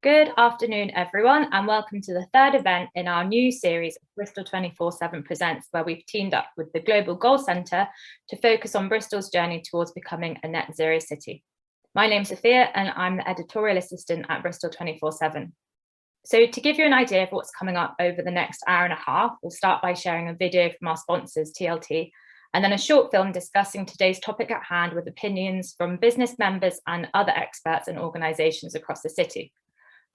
Good afternoon, everyone, and welcome to the third event in our new series, Bristol24 Presents, where we've teamed up with the Global Goal Centre to focus on Bristol's journey towards becoming a net zero city. My name's Sophia, and I'm the editorial assistant at Bristol24. So to give you an idea of what's coming up over the next hour and a half, we'll start by sharing a video from our sponsors, TLT, and then a short film discussing today's topic at hand with opinions from business members and other experts and organisations across the city.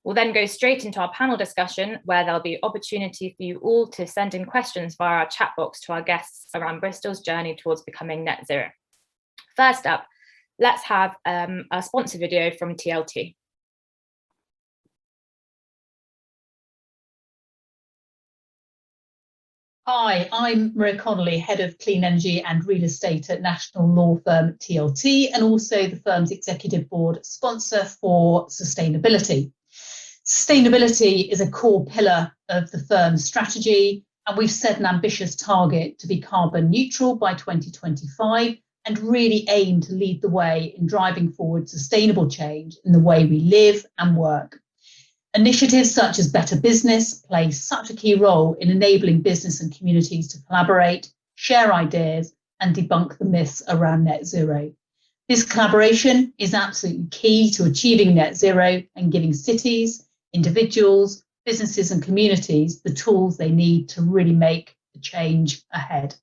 We'll then go straight into our panel discussion, where there'll be opportunity for you all to send in questions via our chat box to our guests around Bristol's journey towards becoming net zero. First up, let's have a sponsor video from TLT. Hi, I'm Maria Connolly, Head of Clean Energy and Real Estate at national law firm TLT, and also the firm's Executive Board sponsor for sustainability. Sustainability is a core pillar of the firm's strategy, and we've set an ambitious target to be carbon neutral by 2025 and really aim to lead the way in driving forward sustainable change in the way we live and work. Initiatives such as Better Business play such a key role in enabling business and communities to collaborate, share ideas, and debunk the myths around net zero. This collaboration is absolutely key to achieving net zero and giving cities, individuals, businesses, and communities the tools they need to really make the change ahead.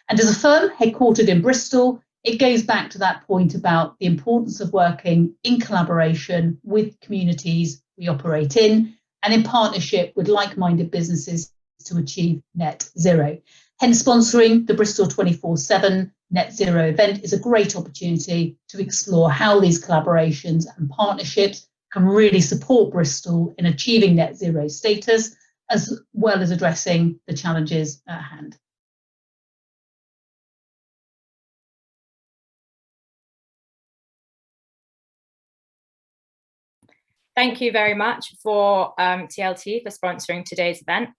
And as a firm headquartered in Bristol, it goes back to that point about the importance of working in collaboration with communities we operate in and in partnership with like-minded businesses to achieve net zero. Hence, sponsoring the Bristol 24/7 Net Zero event is a great opportunity to explore how these collaborations and partnerships can really support Bristol in achieving net zero status, as well as addressing the challenges at hand. Thank you very much for TLT for sponsoring today's event.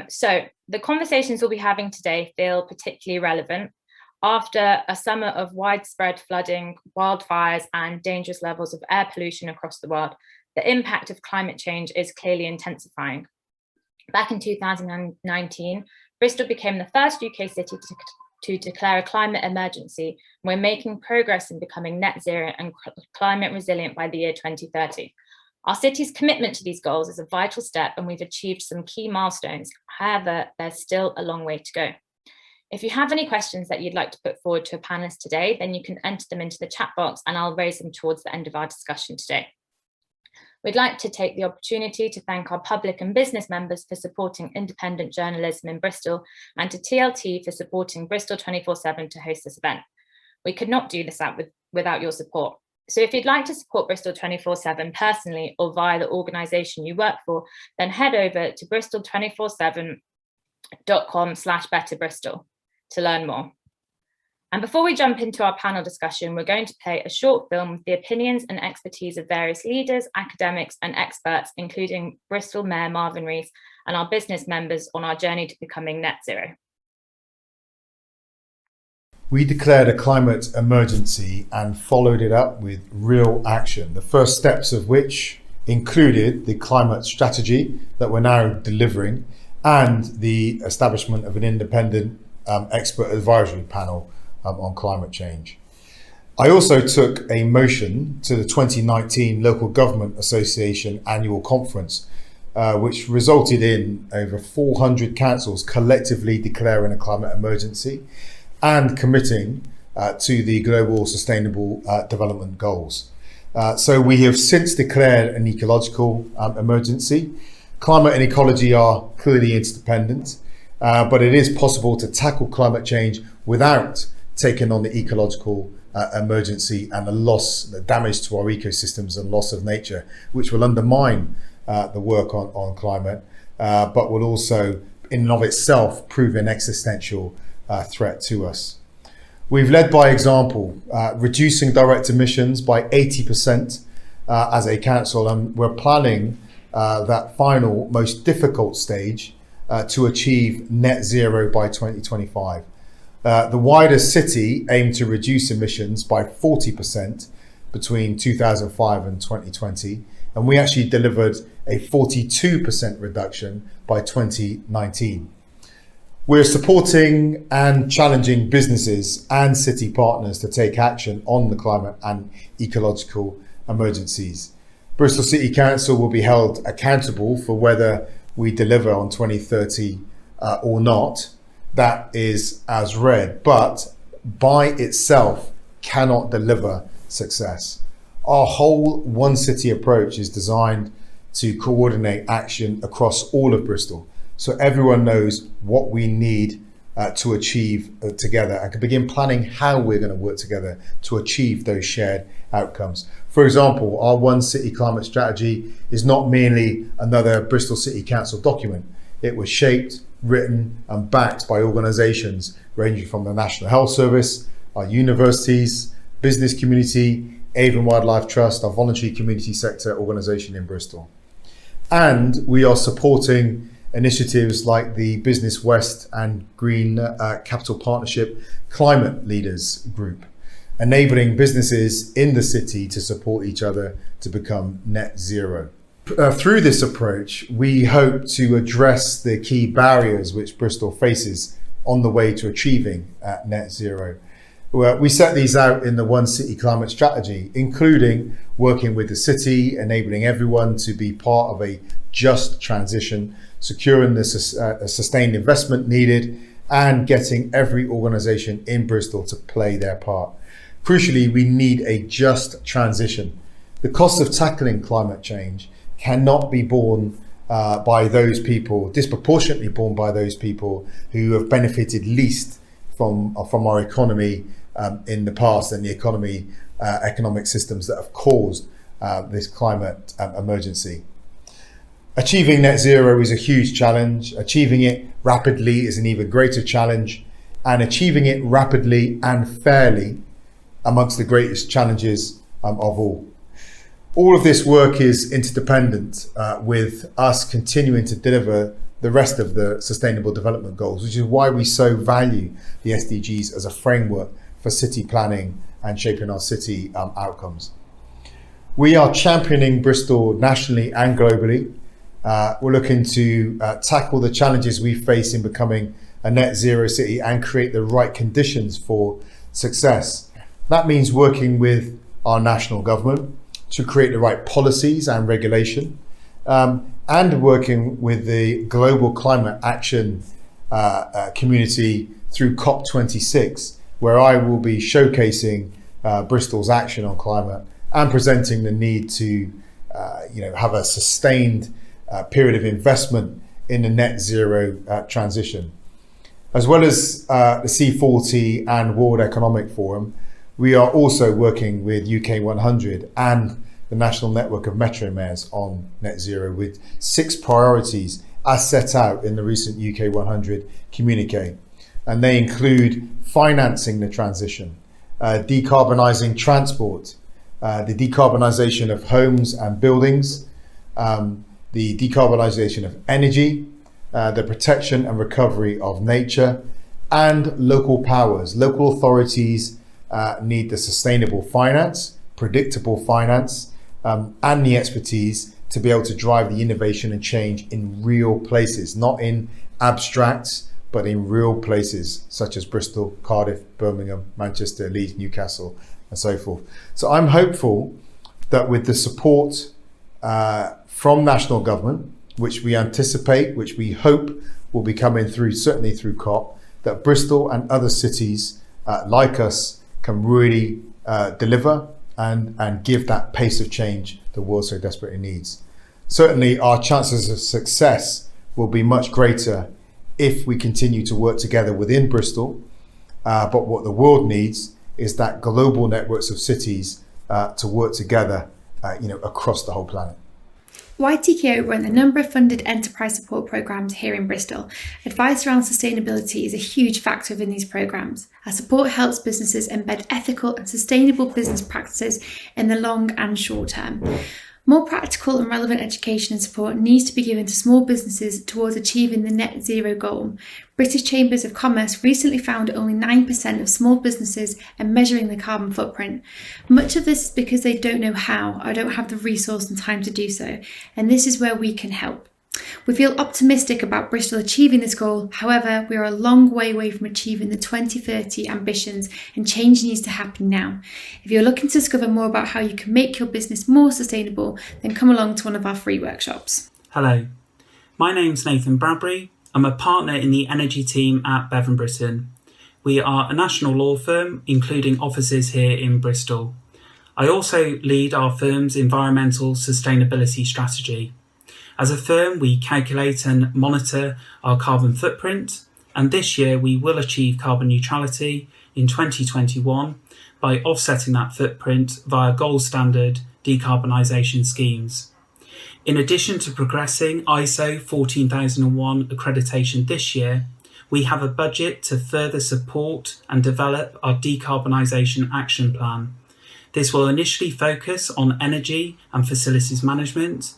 So the conversations we'll be having today feel particularly relevant. After a summer of widespread flooding, wildfires, and dangerous levels of air pollution across the world, the impact of climate change is clearly intensifying. Back in 2019, Bristol became the first UK city to declare a climate emergency. We're making progress in becoming net zero and climate resilient by the year 2030. Our city's commitment to these goals is a vital step, and we've achieved some key milestones. However, there's still a long way to go. If you have any questions that you'd like to put forward to a panelist today, then you can enter them into the chat box and I'll raise them towards the end of our discussion today. We'd like to take the opportunity to thank our public and business members for supporting independent journalism in Bristol, and to TLT for supporting Bristol 24/7 to host this event. We could not do this without your support. So if you'd like to support Bristol 24/7 personally or via the organisation you work for, then head over to bristol247.com/betterbristol to learn more. And before we jump into our panel discussion, we're going to play a short film with the opinions and expertise of various leaders, academics, and experts, including Bristol Mayor Marvin Rees and our business members on our journey to becoming net zero. We declared a climate emergency and followed it up with real action, the first steps of which included the climate strategy that we're now delivering and the establishment of an independent expert advisory panel on climate change. I also took a motion to the 2019 Local Government Association annual conference, which resulted in over 400 councils collectively declaring a climate emergency and committing to the Global Sustainable Development Goals. So we have since declared an ecological emergency. Climate and ecology are clearly interdependent, but it is possible to tackle climate change without taking on the ecological emergency and the damage to our ecosystems and loss of nature, which will undermine the work on climate, but will also in and of itself prove an existential threat to us. We've led by example, reducing direct emissions by 80% as a council, and we're planning that final, most difficult stage to achieve net zero by 2025. The wider city aimed to reduce emissions by 40% between 2005 and 2020, And we actually delivered a 42% reduction by 2019. We're supporting and challenging businesses and city partners to take action on the climate and ecological emergencies. Bristol City Council will be held accountable for whether we deliver on 2030 or not. That is as read, but by itself cannot deliver success. Our whole One City approach is designed to coordinate action across all of Bristol, so everyone knows what we need to achieve together and can begin planning how we're going to work together to achieve those shared outcomes. For example, our One City climate strategy is not merely another Bristol City Council document. It was shaped, written and backed by organisations ranging from the National Health Service, our universities, business community, Avon Wildlife Trust, our voluntary community sector organisation in Bristol. And we are supporting initiatives like the Business West and Green Capital Partnership Climate Leaders Group, enabling businesses in the city to support each other to become net zero. Through this approach, we hope to address the key barriers which Bristol faces on the way to achieving net zero. We set these out in the One City climate strategy, including working with the city, enabling everyone to be part of a just transition, securing the sustained investment needed, and getting every organisation in Bristol to play their part. Crucially, we need a just transition. The cost of tackling climate change cannot be borne by those people, disproportionately borne by those people who have benefited least from our economy in the past and the economic systems that have caused this climate emergency. Achieving net zero is a huge challenge. Achieving it rapidly is an even greater challenge, and achieving it rapidly and fairly amongst the greatest challenges of all. All of this work is interdependent with us continuing to deliver the rest of the Sustainable Development Goals, which is why we so value the SDGs as a framework for city planning and shaping our city outcomes. We are championing Bristol nationally and globally. We're looking to tackle the challenges we face in becoming a net zero city and create the right conditions for success. That means working with our national government to create the right policies and regulation, and working with the global climate action community through COP26, where I will be showcasing Bristol's action on climate and presenting the need to have a sustained period of investment in the net zero transition. As well as the C40 and World Economic Forum, we are also working with UK 100 and the National Network of Metro Mayors on net zero, with 6 priorities as set out in the recent UK 100 communique. And they include financing the transition, decarbonising transport, the decarbonisation of homes and buildings, the decarbonisation of energy, the protection and recovery of nature, and local powers. Local authorities need the sustainable finance, predictable finance, and the expertise to be able to drive the innovation and change in real places, not in abstracts, but in real places such as Bristol, Cardiff, Birmingham, Manchester, Leeds, Newcastle, and so forth. So I'm hopeful that with the support from national government, which we anticipate, which we hope will be coming through, certainly through COP, that Bristol and other cities like us can really deliver and give that pace of change the world so desperately needs. Certainly our chances of success will be much greater if we continue to work together within Bristol, but what the world needs is that global networks of cities to work together across the whole planet. YTKO run a number of funded enterprise support programs here in Bristol. Advice around sustainability is a huge factor within these programs. Our support helps businesses embed ethical and sustainable business practices in the long and short term. More practical and relevant education and support needs to be given to small businesses towards achieving the net zero goal. British Chambers of Commerce recently found only 9% of small businesses are measuring their carbon footprint. Much of this is because they don't know how or don't have the resource and time to do so, and this is where we can help. We feel optimistic about Bristol achieving this goal. However, we are a long way away from achieving the 2030 ambitions, and change needs to happen now. If you're looking to discover more about how you can make your business more sustainable, then come along to one of our free workshops. Hello, my name's Nathan Bradbury. I'm a partner in the energy team at Bevan Britton. We are a national law firm, including offices here in Bristol. I also lead our firm's environmental sustainability strategy. As a firm, we calculate and monitor our carbon footprint, and this year we will achieve carbon neutrality in 2021 by offsetting that footprint via gold standard decarbonisation schemes. In addition to progressing ISO 14001 accreditation this year, we have a budget to further support and develop our decarbonisation action plan. This will initially focus on energy and facilities management.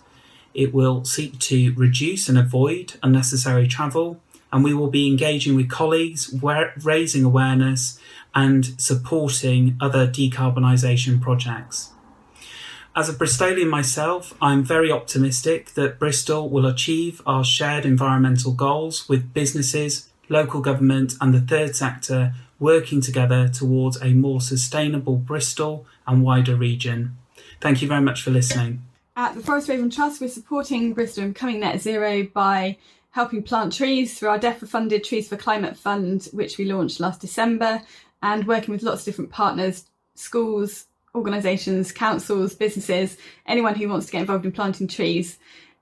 It will seek to reduce and avoid unnecessary travel, and we will be engaging with colleagues, raising awareness and supporting other decarbonisation projects. As a Bristolian myself, I'm very optimistic that Bristol will achieve our shared environmental goals with businesses, local government and the third sector working together towards a more sustainable Bristol and wider region. Thank you very much for listening. At the Forest Raven Trust, we're supporting Bristol in becoming net zero by helping plant trees through our DEFRA-funded Trees for Climate Fund, which we launched last December, and working with lots of different partners, schools, organisations, councils, businesses, anyone who wants to get involved in planting trees.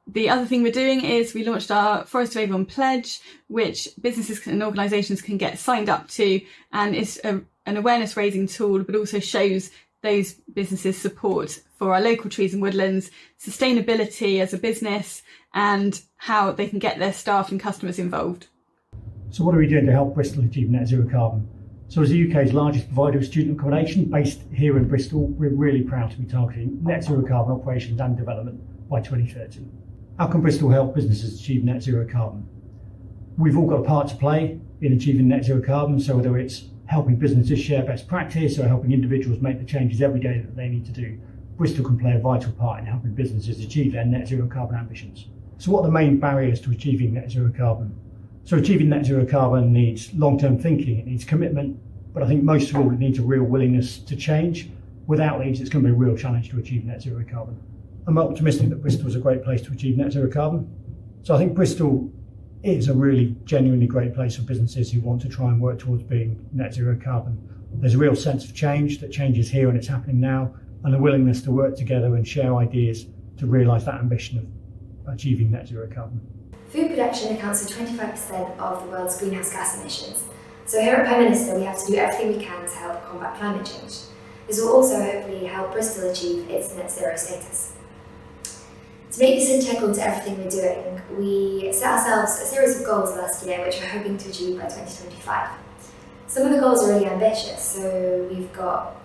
The other thing we're doing is we launched our Forest Raven Pledge, which businesses and organisations can get signed up to, and it's an awareness raising tool, but also shows those businesses support for our local trees and woodlands, sustainability as a business, and how they can get their staff and customers involved. So what are we doing to help Bristol achieve net zero carbon? So as the UK's largest provider of student accommodation based here in Bristol, we're really proud to be targeting net zero carbon operations and development by 2030. How can Bristol help businesses achieve net zero carbon? We've all got a part to play in achieving net zero carbon, so whether it's helping businesses share best practice or helping individuals make the changes every day that they need to do, Bristol can play a vital part in helping businesses achieve their net zero carbon ambitions. So what are the main barriers to achieving net zero carbon? So achieving net zero carbon needs long-term thinking, it needs commitment, but I think most of all it needs a real willingness to change. Without these, it's going to be a real challenge to achieve net zero carbon. I'm optimistic that Bristol is a great place to achieve net zero carbon. So I think Bristol is a really genuinely great place for businesses who want to try and work towards being net zero carbon. There's a real sense of change, that change is here and it's happening now, and a willingness to work together and share ideas to realise that ambition of achieving net zero carbon. Food production accounts for 25% of the world's greenhouse gas emissions. So here at Prime Minister, we have to do everything we can to help combat climate change. This will also hopefully help Bristol achieve its net zero status. To make this integral to everything we're doing, we set ourselves a series of goals last year which we're hoping to achieve by 2025. Some of the goals are really ambitious, so we've got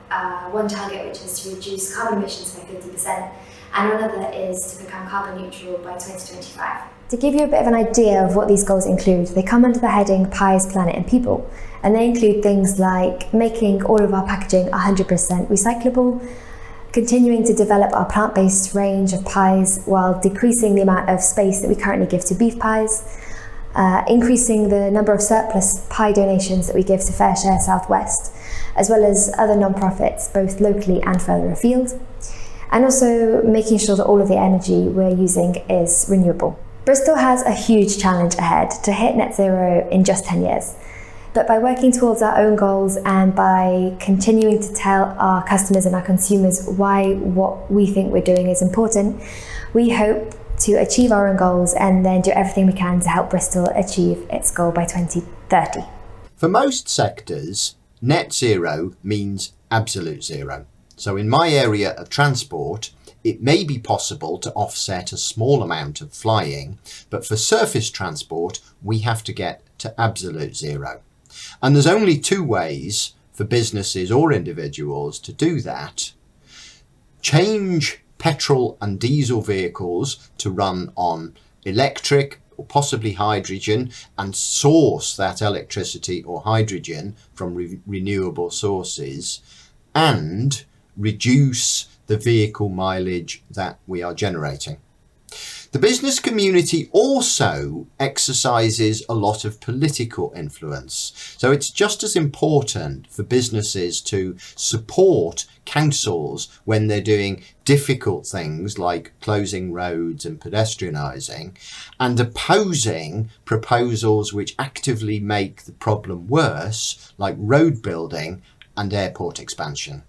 one target which is to reduce carbon emissions by 50%, and another is to become carbon neutral by 2025. To give you a bit of an idea of what these goals include, they come under the heading Pies, Planet and People, and they include things like making all of our packaging 100% recyclable, continuing to develop our plant-based range of pies while decreasing the amount of space that we currently give to beef pies, increasing the number of surplus pie donations that we give to Fair Share Southwest, as well as other non-profits, both locally and further afield, and also making sure that all of the energy we're using is renewable. Bristol has a huge challenge ahead to hit net zero in just 10 years. But by working towards our own goals and by continuing to tell our customers and our consumers why what we think we're doing is important, we hope to achieve our own goals and then do everything we can to help Bristol achieve its goal by 2030. For most sectors, net zero means absolute zero. So in my area of transport, it may be possible to offset a small amount of flying, but for surface transport, we have to get to absolute zero. And there's only two ways for businesses or individuals to do that. Change petrol and diesel vehicles to run on electric or possibly hydrogen, and source that electricity or hydrogen from renewable sources, and reduce the vehicle mileage that we are generating. The business community also exercises a lot of political influence. So it's just as important for businesses to support councils when they're doing difficult things like closing roads and pedestrianising, and opposing proposals which actively make the problem worse, like road building and airport expansion.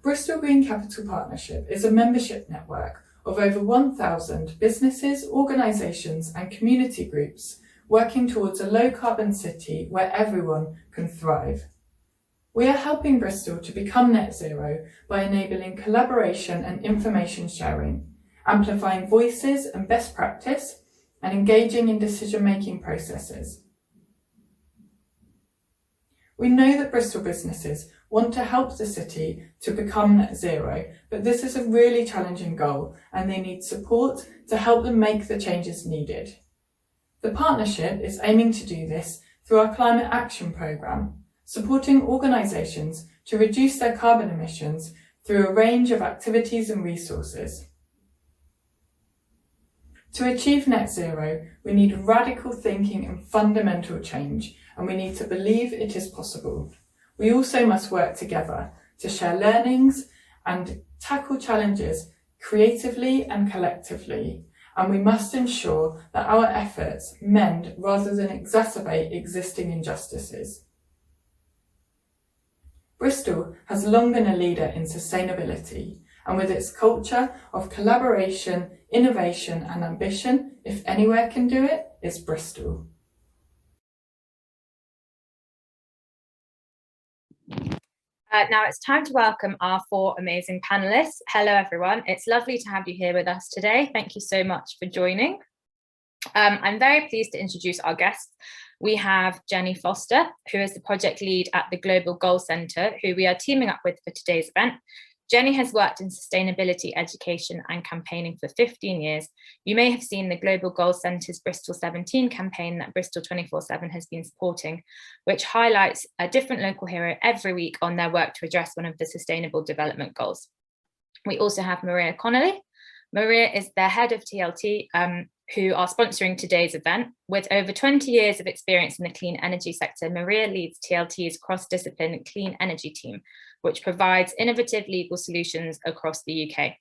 Bristol Green Capital Partnership is a membership network of over 1,000 businesses, organisations and community groups working towards a low-carbon city where everyone can thrive. We are helping Bristol to become net zero by enabling collaboration and information sharing, amplifying voices and best practice, and engaging in decision-making processes. We know that Bristol businesses want to help the city to become net zero, but this is a really challenging goal and they need support to help them make the changes needed. The partnership is aiming to do this through our Climate Action Programme, supporting organisations to reduce their carbon emissions through a range of activities and resources. To achieve net zero, we need radical thinking and fundamental change, and we need to believe it is possible. We also must work together to share learnings and tackle challenges creatively and collectively, and we must ensure that our efforts mend rather than exacerbate existing injustices. Bristol has long been a leader in sustainability, and with its culture of collaboration, innovation and ambition, if anywhere can do it, it's Bristol. Now it's time to welcome our 4 amazing panellists. Hello everyone, it's lovely to have you here with us today. Thank you so much for joining. I'm very pleased to introduce our guests. We have Jenny Foster, who is the project lead at the Global Goal Centre, who we are teaming up with for today's event. Jenny has worked in sustainability education and campaigning for 15 years. You may have seen the Global Goal Centre's Bristol 17 campaign that Bristol24 has been supporting, which highlights a different local hero every week on their work to address one of the Sustainable Development Goals. We also have Maria Connolly. Maria is the head of TLT, who are sponsoring today's event. With over 20 years of experience in the clean energy sector, Maria leads TLT's cross-discipline clean energy team, which provides innovative legal solutions across the UK.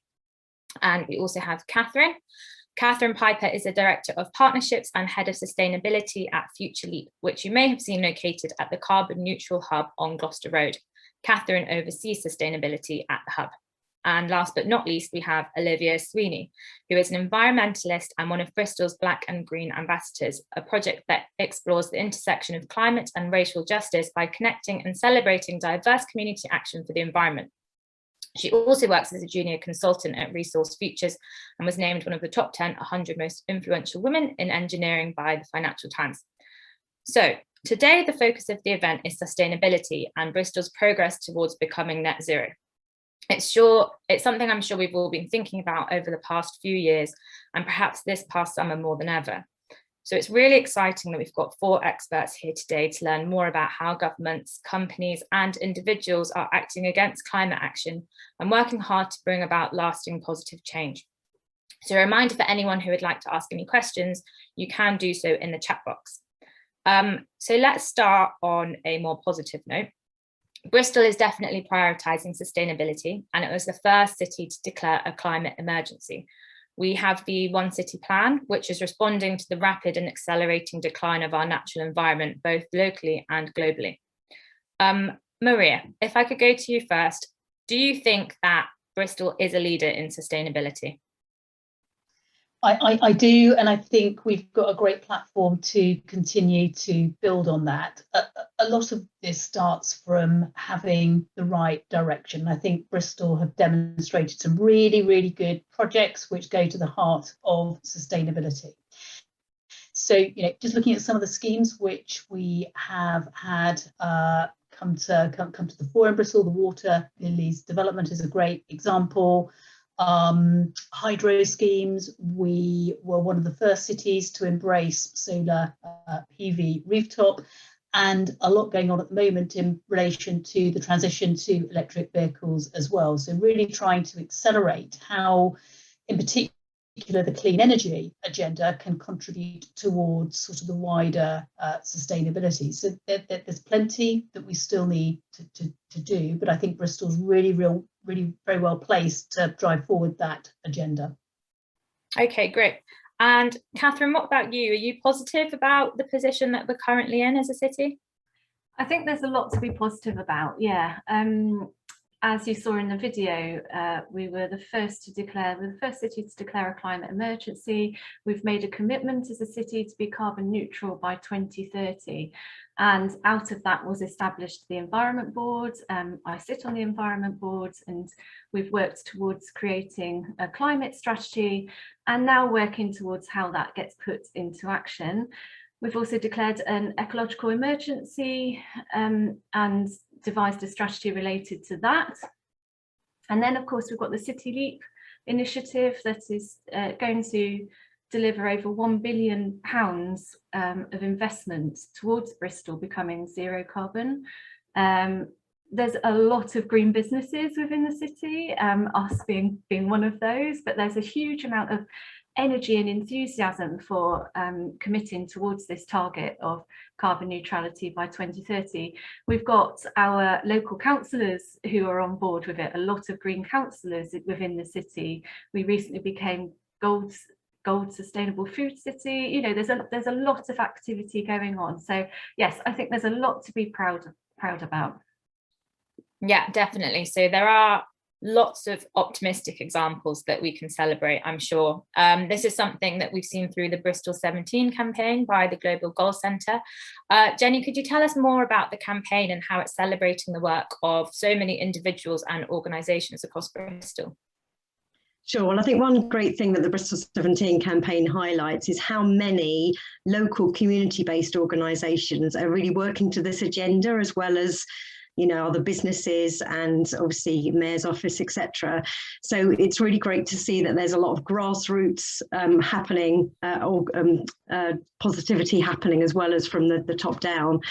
And we also have Catherine. Catherine Piper is the Director of Partnerships and Head of Sustainability at Future Leap, which you may have seen located at the Carbon Neutral Hub on Gloucester Road. Catherine oversees sustainability at the hub. And last but not least, we have Olivia Sweeney, who is an environmentalist and one of Bristol's Black and Green Ambassadors, a project that explores the intersection of climate and racial justice by connecting and celebrating diverse community action for the environment. She also works as a junior consultant at Resource Futures and was named one of the top 10 100 most influential women in engineering by the Financial Times. So today, the focus of the event is sustainability and Bristol's progress towards becoming net zero. It's something I'm sure we've all been thinking about over the past few years, and perhaps this past summer more than ever. So it's really exciting that we've got 4 experts here today to learn more about how governments, companies and individuals are acting against climate action and working hard to bring about lasting positive change. So a reminder for anyone who would like to ask any questions, you can do so in the chat box. So let's start on a more positive note. Bristol is definitely prioritising sustainability, and it was the first city to declare a climate emergency. We have the One City Plan, which is responding to the rapid and accelerating decline of our natural environment, both locally and globally. Maria, if I could go to you first, do you think that Bristol is a leader in sustainability? I do, and I think we've got a great platform to continue to build on that. A lot of this starts from having the right direction. I think Bristol have demonstrated some really, really good projects which go to the heart of sustainability. So, just looking at some of the schemes which we have had come to the fore in Bristol, the Water Lilies development is a great example. hydro schemes. We were one of the first cities to embrace solar PV rooftop, and a lot going on at the moment in relation to the transition to electric vehicles as well. So really trying to accelerate how, in particular, the clean energy agenda can contribute towards sort of the wider sustainability. So there's plenty that we still need to do, but I think Bristol's really very well placed to drive forward that agenda. Okay, great. And Catherine, what about you? Are you positive about the position that we're currently in as a city? I think there's a lot to be positive about, yeah. As you saw in the video, we were the first city to declare a climate emergency. We've made a commitment as a city to be carbon neutral by 2030. And out of that was established the Environment Board. I sit on the Environment Board, and we've worked towards creating a climate strategy and now working towards how that gets put into action. We've also declared an ecological emergency and devised a strategy related to that. And then, of course, we've got the City Leap initiative that is going to deliver over £1 billion of investment towards Bristol becoming zero carbon. There's a lot of green businesses within the city, us being one of those, but there's a huge amount of energy and enthusiasm for committing towards this target of carbon neutrality by 2030. We've got our local councillors who are on board with it, a lot of green councillors within the city. We recently became Gold Sustainable Food City. You know, there's a lot of activity going on. So yes, I think there's a lot to be proud about. Yeah, definitely. So there are lots of optimistic examples that we can celebrate, I'm sure. This is something that we've seen through the Bristol 17 campaign by the Global Goal Centre. Jenny, could you tell us more about the campaign and how it's celebrating the work of so many individuals and organisations across Bristol? Sure. Well, I think one great thing that the Bristol 17 campaign highlights is how many local community-based organisations are really working to this agenda, as well as, you know, other businesses and obviously Mayor's Office, etc. So it's really great to see that there's a lot of grassroots happening, positivity happening, as well as from the top down.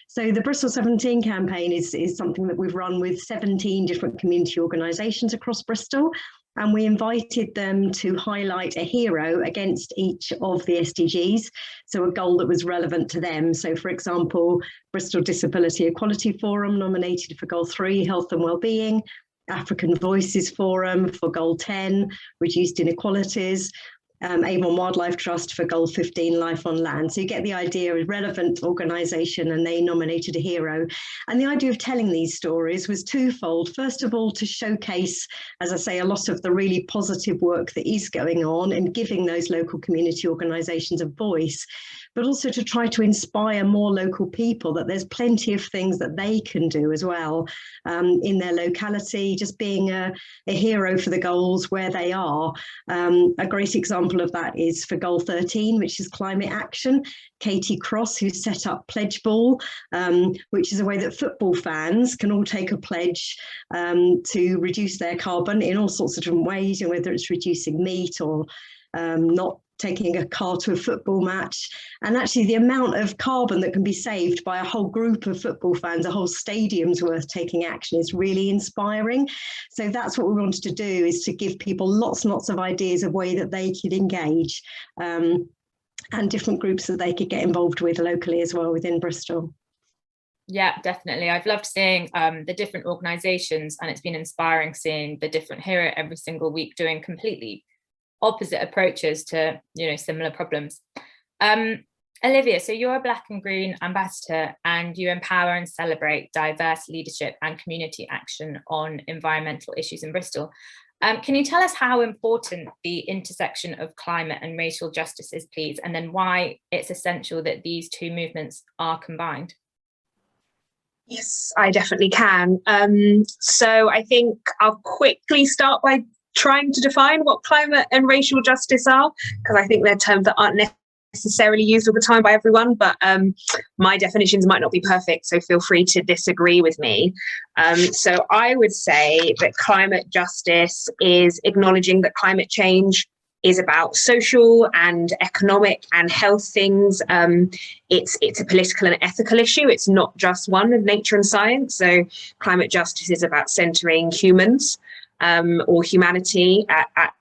So the Bristol 17 campaign is something that we've run with 17 different community organisations across Bristol. And we invited them to highlight a hero against each of the SDGs, so a goal that was relevant to them. So, for example, Bristol Disability Equality Forum nominated for Goal 3, Health and Wellbeing, African Voices Forum for Goal 10, Reduced Inequalities, Avon Wildlife Trust for Goal 15, Life on Land. So you get the idea of relevant organisation, and they nominated a hero. And the idea of telling these stories was twofold. First of all, to showcase, as I say, a lot of the really positive work that is going on and giving those local community organisations a voice, but also to try to inspire more local people that there's plenty of things that they can do as well in their locality, just being a hero for the goals where they are. A great example of that is for Goal 13, which is climate action. Katie Cross, who set up Pledge Ball, which is a way that football fans can all take a pledge to reduce their carbon in all sorts of different ways, and whether it's reducing meat or not taking a car to a football match. And actually the amount of carbon that can be saved by a whole group of football fans, a whole stadium's worth taking action, is really inspiring. So that's what we wanted to do, is to give people lots and lots of ideas of way that they could engage and different groups that they could get involved with locally as well within Bristol. Yeah, definitely. I've loved seeing the different organisations, and it's been inspiring seeing the different hero every single week doing completely opposite approaches to, you know, similar problems. Olivia, so you're a Black and Green ambassador, and you empower and celebrate diverse leadership and community action on environmental issues in Bristol. Can you tell us how important the intersection of climate and racial justice is, please, and then why it's essential that these two movements are combined? Yes, I definitely can. So I think I'll quickly start by trying to define what climate and racial justice are, because I think they're terms that aren't necessarily used all the time by everyone, but my definitions might not be perfect, so feel free to disagree with me. So I would say that climate justice is acknowledging that climate change is about social and economic and health things. It's a political and ethical issue. It's not just one of nature and science. So climate justice is about centering humans or humanity at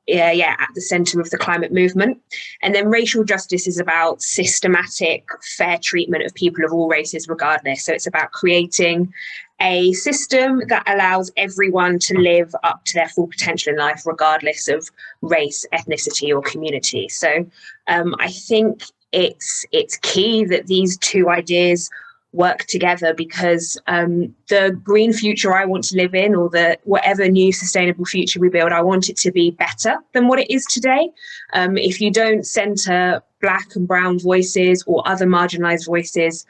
the centre of the climate movement. And then racial justice is about systematic, fair treatment of people of all races regardless. So it's about creating a system that allows everyone to live up to their full potential in life, regardless of race, ethnicity, or community. So I think it's key that these two ideas work together, because the green future I want to live in, or the whatever new sustainable future we build, I want it to be better than what it is today. If you don't centre Black and brown voices or other marginalised voices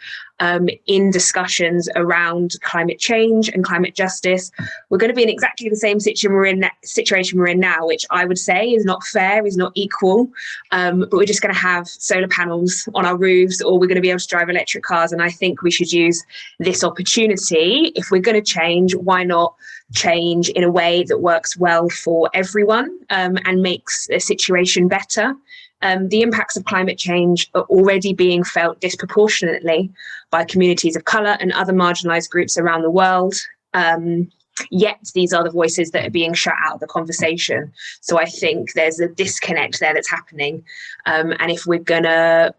in discussions around climate change and climate justice, we're going to be in exactly the same situation we're in now, which I would say is not fair, is not equal. But we're just going to have solar panels on our roofs, or we're going to be able to drive electric cars. And I think we should use this opportunity. If we're going to change, why not change in a way that works well for everyone and makes the situation better? The impacts of climate change are already being felt disproportionately by communities of colour and other marginalised groups around the world. Yet these are the voices that are being shut out of the conversation. So I think there's a disconnect there that's happening. And if we're going to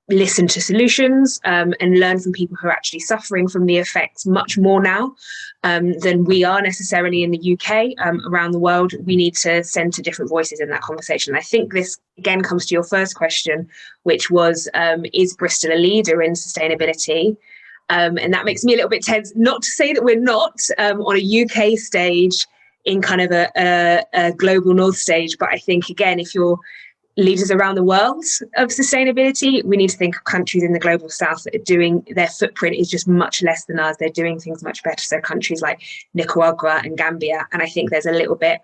listen to solutions and learn from people who are actually suffering from the effects much more now than we are necessarily in the UK, around the world, we need to centre different voices in that conversation. I think this again comes to your first question, which was, is Bristol a leader in sustainability? And that makes me a little bit tense, not to say that we're not on a UK stage in kind of a global north stage, but I think, again, if you're leaders around the world of sustainability, we need to think of countries in the global south that are doing, their footprint is just much less than ours. They're doing things much better. So countries like Nicaragua and Gambia. And I think there's a little bit,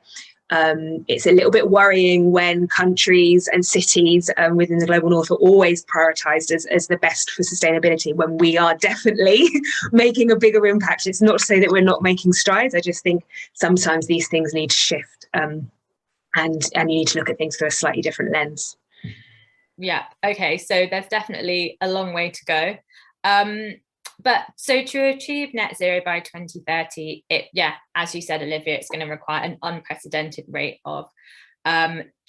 it's a little bit worrying when countries and cities within the global north are always prioritised as the best for sustainability, when we are definitely making a bigger impact. It's not to say that we're not making strides. I just think sometimes these things need to shift. And you need to look at things through a slightly different lens. Yeah, okay, so there's definitely a long way to go. But so to achieve net zero by 2030, as you said, Olivia, it's going to require an unprecedented rate of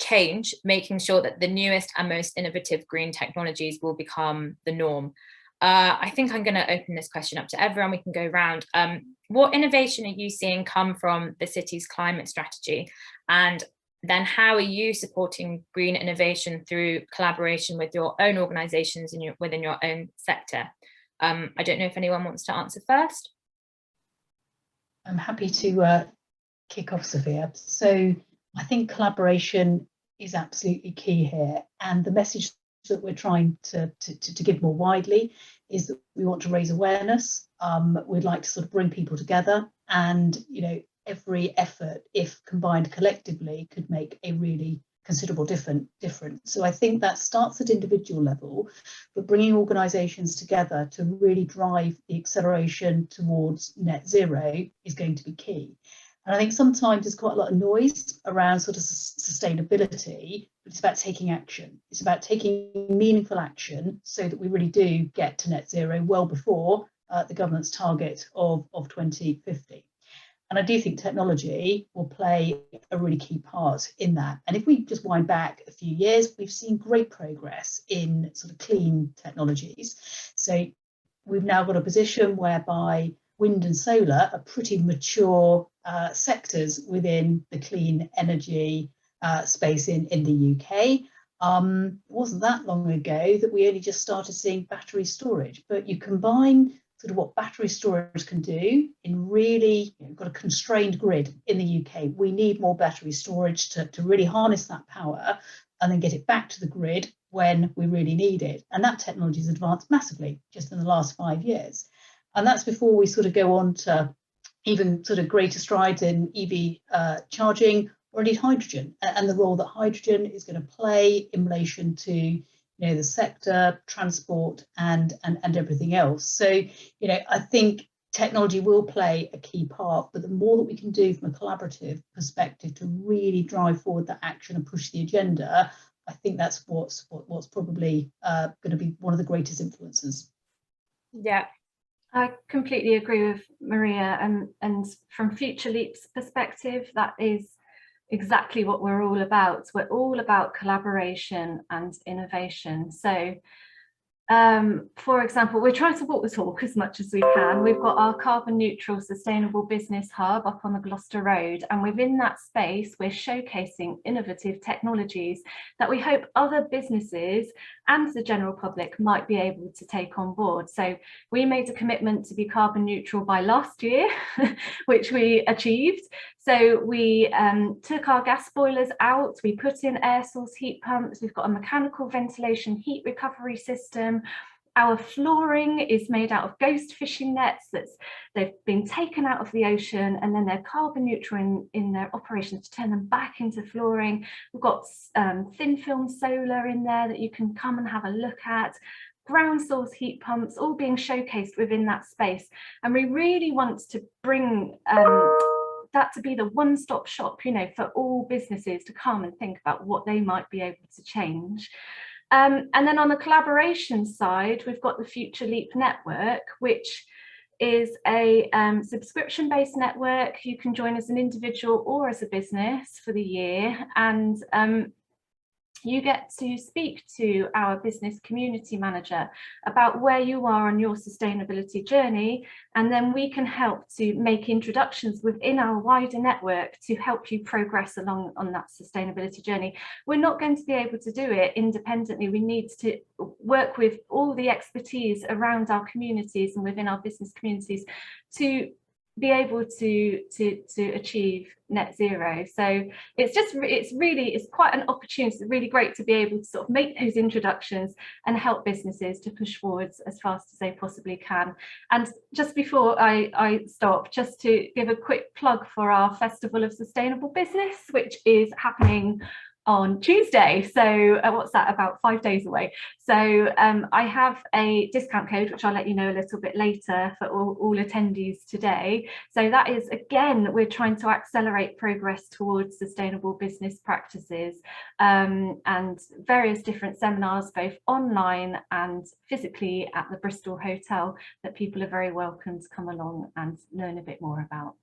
change, making sure that the newest and most innovative green technologies will become the norm. I think I'm going to open this question up to everyone. We can go around. What innovation are you seeing come from the city's climate strategy? And then how are you supporting green innovation through collaboration with your own organisations and within your own sector? I don't know if anyone wants to answer first. I'm happy to kick off, Sophia. So I think collaboration is absolutely key here. And the message that we're trying to give more widely is that we want to raise awareness. We'd like to sort of bring people together, and, you know, every effort, if combined collectively, could make a really considerable difference. So I think that starts at individual level, but bringing organisations together to really drive the acceleration towards net zero is going to be key. And I think sometimes there's quite a lot of noise around sort of sustainability, but it's about taking action. It's about taking meaningful action so that we really do get to net zero well before the government's target of 2050. And I do think technology will play a really key part in that. And if we just wind back a few years, we've seen great progress in sort of clean technologies. So we've now got a position whereby wind and solar are pretty mature sectors within the clean energy space in the UK. It wasn't that long ago that we only just started seeing battery storage, but you combine sort of what battery storage can do in really, you know, got a constrained grid in the UK. We need more battery storage to really harness that power and then get it back to the grid when we really need it. And that technology has advanced massively just in the last 5 years. And that's before we sort of go on to even sort of greater strides in EV charging, or indeed hydrogen, and the role that hydrogen is going to play in relation to the sector, transport, and everything else. So I think technology will play a key part, but the more that we can do from a collaborative perspective to really drive forward that action and push the agenda, I think that's what's probably going to be one of the greatest influences. Yeah, I completely agree with Maria, and from Future Leap's perspective, that is exactly what we're all about. We're all about collaboration and innovation. So for example, we're trying to walk the talk as much as we can. We've got our carbon neutral sustainable business hub up on the Gloucester Road, and within that space we're showcasing innovative technologies that we hope other businesses and the general public might be able to take on board. So we made a commitment to be carbon neutral by last year, which we achieved. So we took our gas boilers out, we put in air source heat pumps, we've got a mechanical ventilation heat recovery system. Our flooring is made out of ghost fishing nets they've been taken out of the ocean, and then they're carbon neutral in their operations to turn them back into flooring. We've got thin film solar in there that you can come and have a look at. Ground source heat pumps all being showcased within that space. And we really want to bring that to be the one-stop shop, for all businesses to come and think about what they might be able to change. And then on the collaboration side, we've got the Future Leap network, which is a subscription-based network. You can join as an individual or as a business for the year, and you get to speak to our business community manager about where you are on your sustainability journey, and then we can help to make introductions within our wider network to help you progress along on that sustainability journey. We're not going to be able to do it independently. We need to work with all the expertise around our communities and within our business communities to be able to achieve net zero. So it's quite an opportunity. It's really great to be able to sort of make those introductions and help businesses to push forwards as fast as they possibly can. And just before I stop, just to give a quick plug for our Festival of Sustainable Business, which is happening on Tuesday. So what's that, about 5 days away. So I have a discount code, which I'll let you know a little bit later, for all attendees today. So that is, again, we're trying to accelerate progress towards sustainable business practices, and various different seminars, both online and physically at the Bristol Hotel, that people are very welcome to come along and learn a bit more about.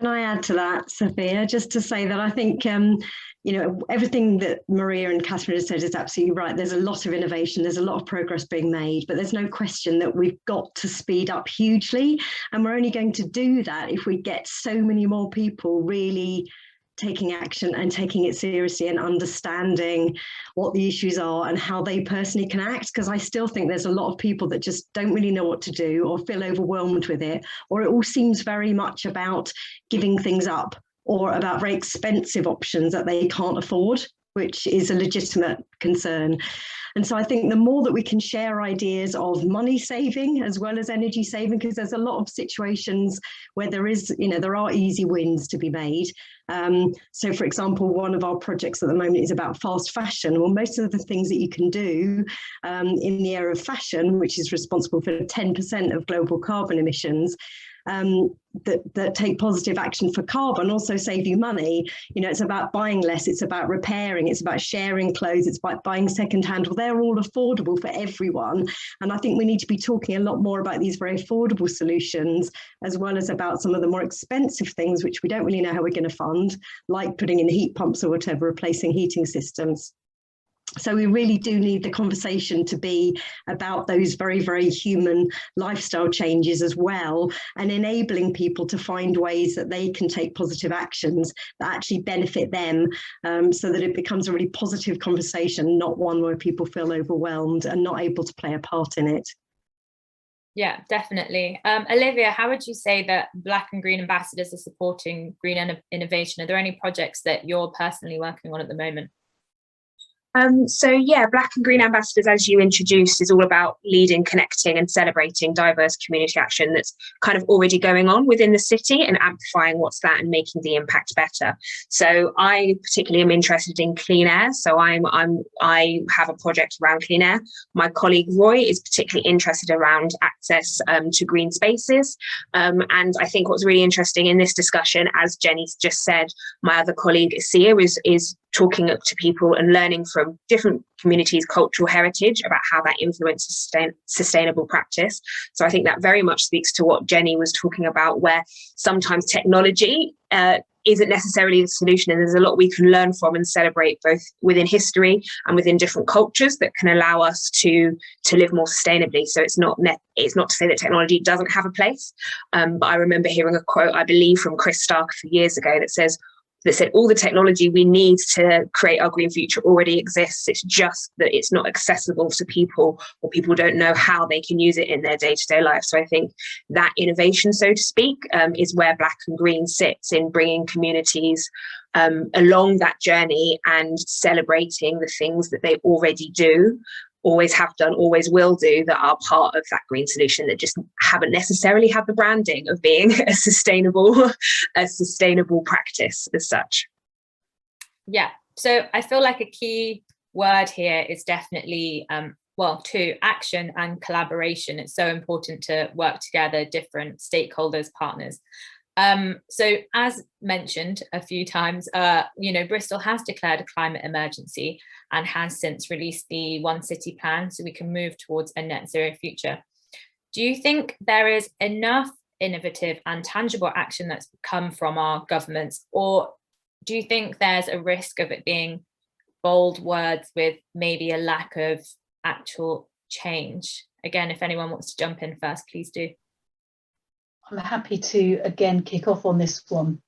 Can I add to that, Sophia, just to say that I think, everything that Maria and Catherine has said is absolutely right. There's a lot of innovation, there's a lot of progress being made, but there's no question that we've got to speed up hugely. And we're only going to do that if we get so many more people really taking action and taking it seriously and understanding what the issues are and how they personally can act, because I still think there's a lot of people that just don't really know what to do or feel overwhelmed with it, or it all seems very much about giving things up or about very expensive options that they can't afford, which is a legitimate concern. And so I think the more that we can share ideas of money saving as well as energy saving, because there's a lot of situations where there are easy wins to be made. So for example, one of our projects at the moment is about fast fashion. Well, most of the things that you can do in the area of fashion, which is responsible for 10% of global carbon emissions, that take positive action for carbon also save you money. It's about buying less, it's about repairing, it's about sharing clothes, it's about buying secondhand. Well, they're all affordable for everyone. And I think we need to be talking a lot more about these very affordable solutions, as well as about some of the more expensive things, which we don't really know how we're going to fund, like putting in heat pumps or whatever, replacing heating systems. So we really do need the conversation to be about those very, very human lifestyle changes as well, and enabling people to find ways that they can take positive actions that actually benefit them, so that it becomes a really positive conversation, not one where people feel overwhelmed and not able to play a part in it. Yeah, definitely. Olivia, how would you say that Black and Green ambassadors are supporting green innovation? Are there any projects that you're personally working on at the moment? So yeah, Black and Green Ambassadors, as you introduced, is all about leading, connecting and celebrating diverse community action that's kind of already going on within the city and amplifying what's that and making the impact better. So I particularly am interested in clean air. So I have a project around clean air. My colleague Roy is particularly interested around access to green spaces. And I think what's really interesting in this discussion, as Jenny's just said, my other colleague Sia is talking to people and learning from different communities' cultural heritage about how that influences sustainable practice. So I think that very much speaks to what Jenny was talking about, where sometimes technology isn't necessarily the solution, and there's a lot we can learn from and celebrate both within history and within different cultures that can allow us to live more sustainably. So it's not to say that technology doesn't have a place, but I remember hearing a quote, I believe from Chris Stark a few years ago, that said all the technology we need to create our green future already exists. It's just that it's not accessible to people, or people don't know how they can use it in their day-to-day life. So I think that innovation, so to speak, is where Black and Green sits, in bringing communities along that journey and celebrating the things that they already do, always have done, always will do, that are part of that green solution, that just haven't necessarily had the branding of being a sustainable practice as such. Yeah, so I feel like a key word here is definitely action and collaboration. It's so important to work together, different stakeholders, partners. So as mentioned a few times, Bristol has declared a climate emergency and has since released the One City plan, so we can move towards a net zero future. Do you think there is enough innovative and tangible action that's come from our governments, or do you think there's a risk of it being bold words with maybe a lack of actual change? Again, if anyone wants to jump in first, please do. I'm happy to again kick off on this one.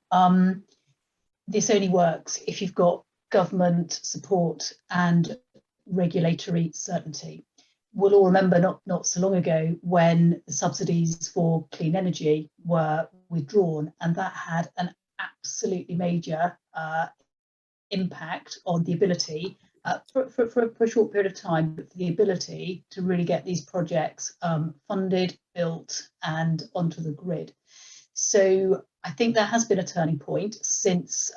This only works if you've got government support and regulatory certainty. We'll all remember not so long ago when the subsidies for clean energy were withdrawn, and that had an absolutely major impact on the ability for a short period of time, but for the ability to really get these projects funded, built and onto the grid. So I think there has been a turning point since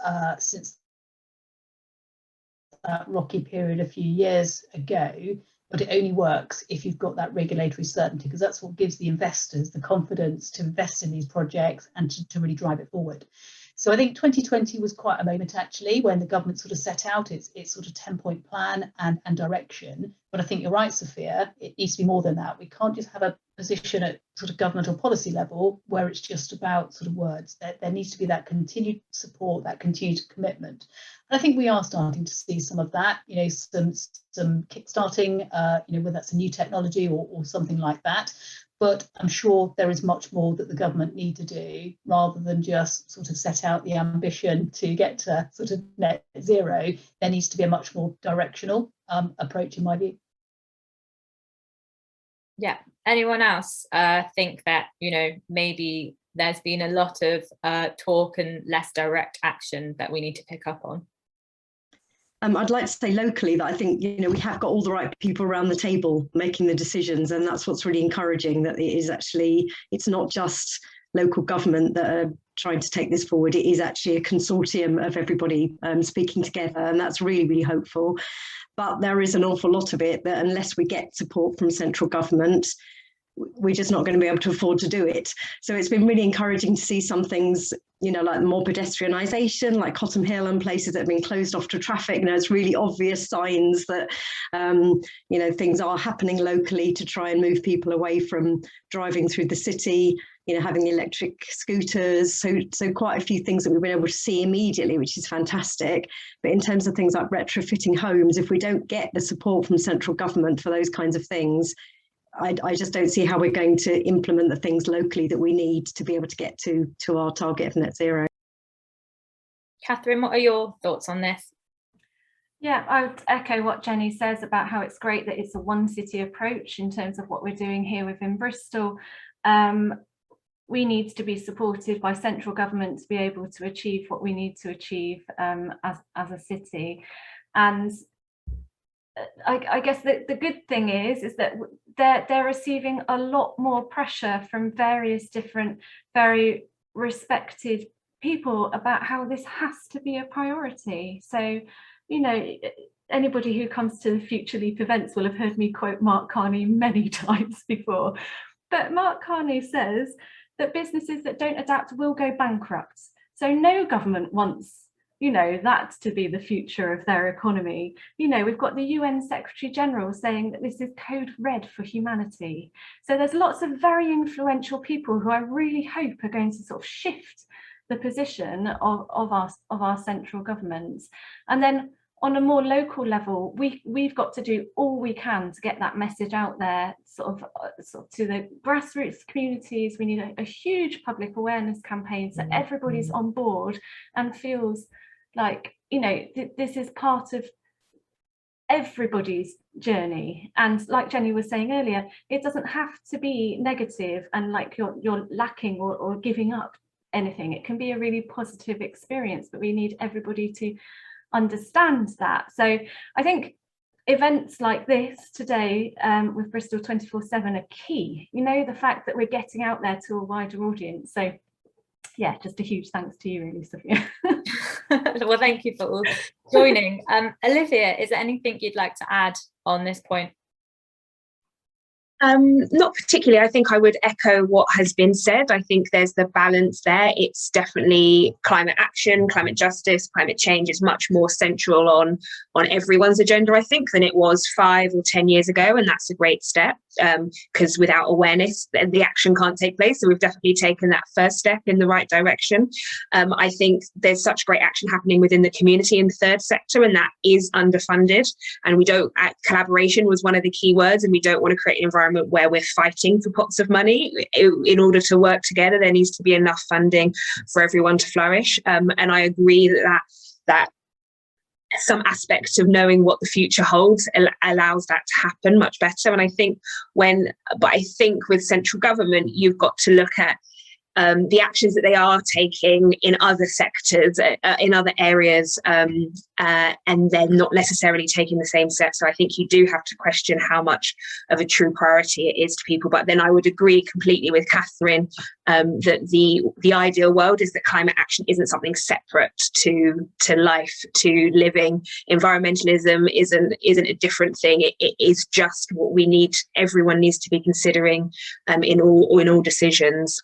that rocky period a few years ago, but it only works if you've got that regulatory certainty, because that's what gives the investors the confidence to invest in these projects and to really drive it forward. So I think 2020 was quite a moment actually when the government sort of set out its sort of 10-point plan and direction. But I think you're right, Sophia, it needs to be more than that. We can't just have a position at sort of government or policy level where it's just about sort of words. There needs to be that continued support, that continued commitment. And I think we are starting to see some of that, some kickstarting, whether that's a new technology or something like that. But I'm sure there is much more that the government need to do, rather than just sort of set out the ambition to get to sort of net zero. There needs to be a much more directional approach, in my view. Yeah. Anyone else think that, maybe there's been a lot of talk and less direct action that we need to pick up on? I'd like to say locally that I think, we have got all the right people around the table making the decisions, and that's what's really encouraging, that it's not just local government that are trying to take this forward. It is actually a consortium of everybody speaking together, and that's really, really hopeful. But there is an awful lot of it that unless we get support from central government, we're just not going to be able to afford to do it. So it's been really encouraging to see some things, like more pedestrianisation, like Cottam Hill and places that have been closed off to traffic. It's really obvious signs that, things are happening locally to try and move people away from driving through the city, having electric scooters. So quite a few things that we've been able to see immediately, which is fantastic. But in terms of things like retrofitting homes, if we don't get the support from central government for those kinds of things, I just don't see how we're going to implement the things locally that we need to be able to get to our target of net zero. Catherine, what are your thoughts on this? Yeah, I would echo what Jenny says about how it's great that it's a one city approach in terms of what we're doing here within Bristol. We need to be supported by central government to be able to achieve what we need to achieve as a city. And I guess the good thing is that they're receiving a lot more pressure from various different, very respected people about how this has to be a priority. So, you know, anybody who comes to the Future Leap events will have heard me quote Mark Carney many times before. But Mark Carney says that businesses that don't adapt will go bankrupt. So no government wants, you know, that to be the future of their economy. You know, we've got the UN Secretary General saying that this is code red for humanity. So there's lots of very influential people who I really hope are going to sort of shift the position of our central governments. And then on a more local level, we've got to do all we can to get that message out there, sort of to the grassroots communities. We need a huge public awareness campaign so everybody's on board and feels like, you know, this is part of everybody's journey. And like Jenny was saying earlier, it doesn't have to be negative and like you're lacking or giving up anything. It can be a really positive experience, but we need everybody to understand that. So I think events like this today with Bristol 24/7 are key. You know, the fact that we're getting out there to a wider audience. So yeah, just a huge thanks to you really, Sophia. Well, thank you for all joining. Olivia, is there anything you'd like to add on this point? Not particularly. I think I would echo what has been said. I think there's the balance there. It's definitely climate action, climate justice, climate change is much more central on everyone's agenda, I think, than it was 5 or 10 years ago. And that's a great step because without awareness, the action can't take place. So we've definitely taken that first step in the right direction. I think there's such great action happening within the community in the third sector, and that is underfunded. And collaboration was one of the key words, and we don't want to create an environment where we're fighting for pots of money. In order to work together, there needs to be enough funding for everyone to flourish. And I agree that some aspects of knowing what the future holds allows that to happen much better. And I think with central government, you've got to look at the actions that they are taking in other sectors, in other areas, and they're not necessarily taking the same steps. So I think you do have to question how much of a true priority it is to people. But then I would agree completely with Catherine that the ideal world is that climate action isn't something separate to life, to living. Environmentalism isn't a different thing. It is just what we need. Everyone needs to be considering in all decisions.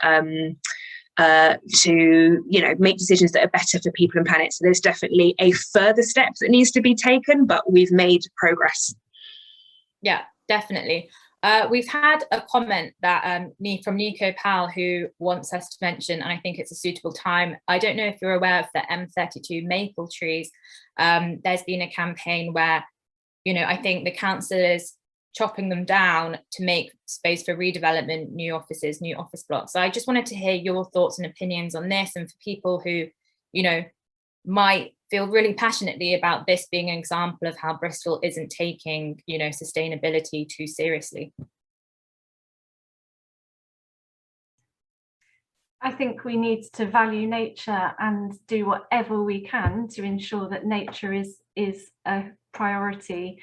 To make decisions that are better for people and planet. So there's definitely a further step that needs to be taken, but we've made progress. Yeah, definitely. We've had a comment that from Nico Powell, who wants us to mention, and I think it's a suitable time. I don't know if you're aware of the M32 maple trees. There's been a campaign where, I think the council is chopping them down to make space for redevelopment, new offices, new office blocks. So I just wanted to hear your thoughts and opinions on this, and for people who, might feel really passionately about this being an example of how Bristol isn't taking, sustainability too seriously. I think we need to value nature and do whatever we can to ensure that nature is a priority.